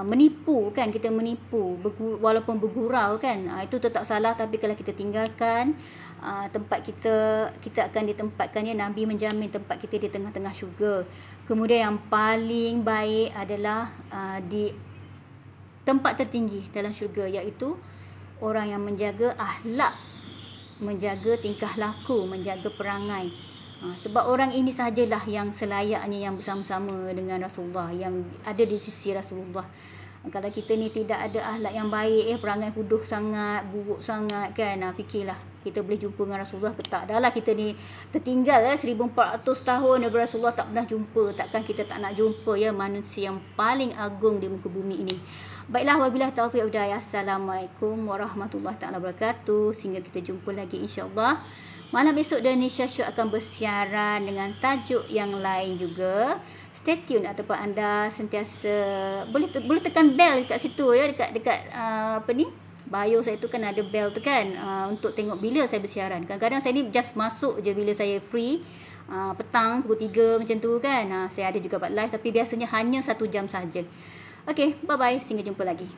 Speaker 1: menipu kan, kita menipu walaupun bergurau kan, itu tetap salah. Tapi kalau kita tinggalkan tempat kita akan ditempatkan ya, Nabi menjamin tempat kita di tengah-tengah syurga. Kemudian yang paling baik adalah di tempat tertinggi dalam syurga, iaitu orang yang menjaga akhlak, menjaga tingkah laku, menjaga perangai. Sebab orang ini sahajalah yang selayaknya yang bersama-sama dengan Rasulullah, yang ada di sisi Rasulullah. Kalau kita ni tidak ada akhlak yang baik, perangai huduh sangat, buruk sangat kan, fikirlah kita boleh jumpa dengan Rasulullah ke tak. Dah lah kita ni tertinggal 1400 tahun daripada Rasulullah, tak pernah jumpa. Takkan kita tak nak jumpa ya manusia yang paling agung di muka bumi ini. Baiklah, wabillahi taufiq wal hidayah. Assalamualaikum warahmatullahi taala wabarakatuh. Sehingga kita jumpa lagi insya-Allah. Malam esok Danisha Show akan bersiaran dengan tajuk yang lain juga. Stay tune, ataupun anda sentiasa boleh tekan bell dekat situ ya, dekat bio saya tu kan ada bell tu kan, untuk tengok bila saya bersiaran. Kadang-kadang saya ni just masuk je bila saya free, petang pukul 3 macam tu kan. Saya ada juga buat live, tapi biasanya hanya 1 jam saja. Okey, bye bye, sehingga jumpa lagi.